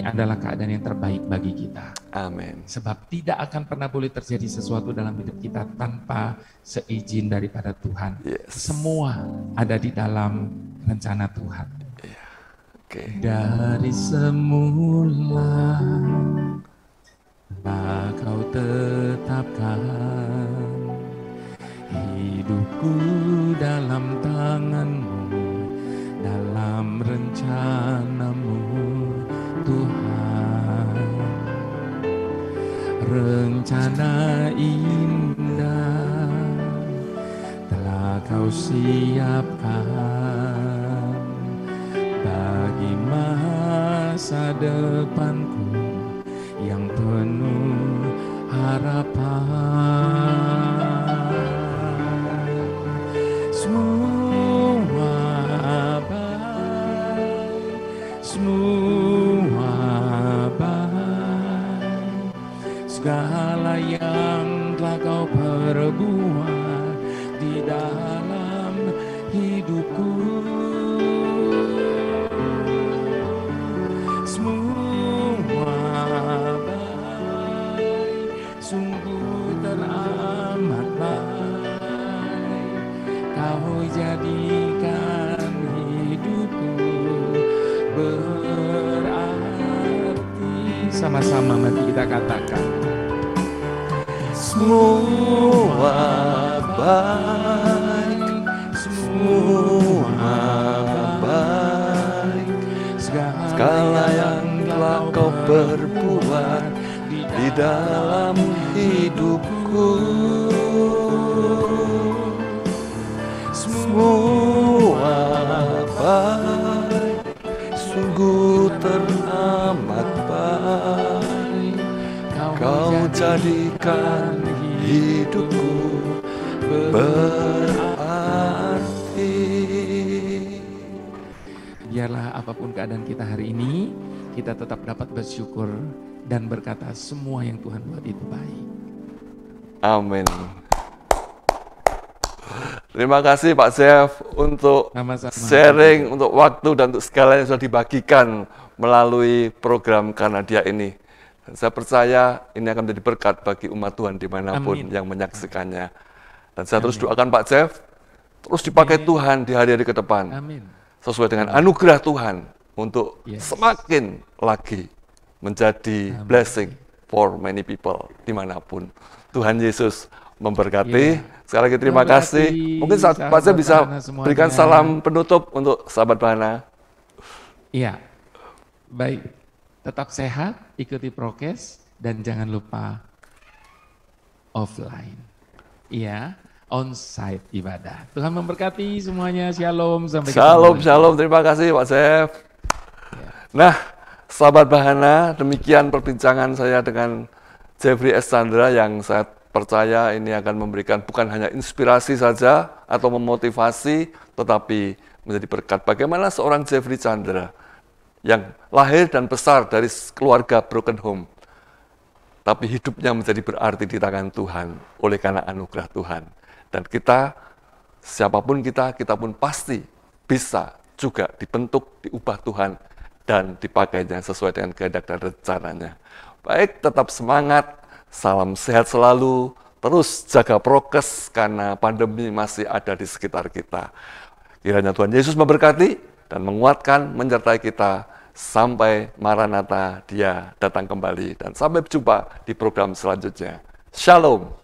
adalah keadaan yang terbaik bagi kita. Amin. Sebab tidak akan pernah boleh terjadi sesuatu dalam hidup kita tanpa seizin daripada Tuhan. Yes. Semua ada di dalam rencana Tuhan. Yeah. Okay. Dari semula Kau tetapkan hidupku dalam tangan-Mu, dalam rencana-Mu Tuhan. Rencana indah telah Kau siapkan bagi masa depanku yang penuh harapan. Semua baik, semua baik, segala yang telah Kau perbuat di dalam hidupku. Semua baik, sungguh teramat baik. Kau jadikan hidupku berarti. Sama-sama mari kita katakan. Semua baik, semua baik, segala yang telah Kau perbuat di dalam hidupku. Semua baik, sungguh teramat baik. Kau jadikan hidupku berarti. Biarlah apapun keadaan kita hari ini, kita tetap dapat bersyukur dan berkata semua yang Tuhan buat itu baik. Amin. Terima kasih Pak Zef untuk sharing, untuk waktu dan untuk segala yang sudah dibagikan melalui program Karnadia ini. Dan saya percaya ini akan menjadi berkat bagi umat Tuhan dimanapun yang menyaksikannya. Dan saya terus doakan Pak Zef, terus dipakai Tuhan di hari-hari ke depan. Amin. Sesuai dengan anugerah Tuhan untuk semakin lagi menjadi blessing for many people dimanapun. Tuhan Yesus memberkati. Sekali lagi terima kasih. Mungkin Pak Zef bisa berikan salam penutup untuk sahabat Bahana. Iya, baik. Tetap sehat, ikuti prokes, dan jangan lupa offline. Iya, on-site ibadah. Tuhan memberkati semuanya. Shalom. Sampai Shalom, shalom. Terima kasih Pak Zef. Nah, sahabat Bahana, demikian perbincangan saya dengan Jeffrey S. Chandra yang saya percaya ini akan memberikan bukan hanya inspirasi saja atau memotivasi, tetapi menjadi berkat. Bagaimana seorang Jeffrey Chandra yang lahir dan besar dari keluarga broken home, tapi hidupnya menjadi berarti di tangan Tuhan oleh karena anugerah Tuhan. Dan kita, siapapun kita pun pasti bisa juga dibentuk, diubah Tuhan dan dipakainya sesuai dengan kehendak dan rencananya. Baik, tetap semangat, salam sehat selalu, terus jaga prokes karena pandemi masih ada di sekitar kita. Kiranya Tuhan Yesus memberkati dan menguatkan, menyertai kita sampai Maranatha Dia datang kembali. Dan sampai berjumpa di program selanjutnya. Shalom.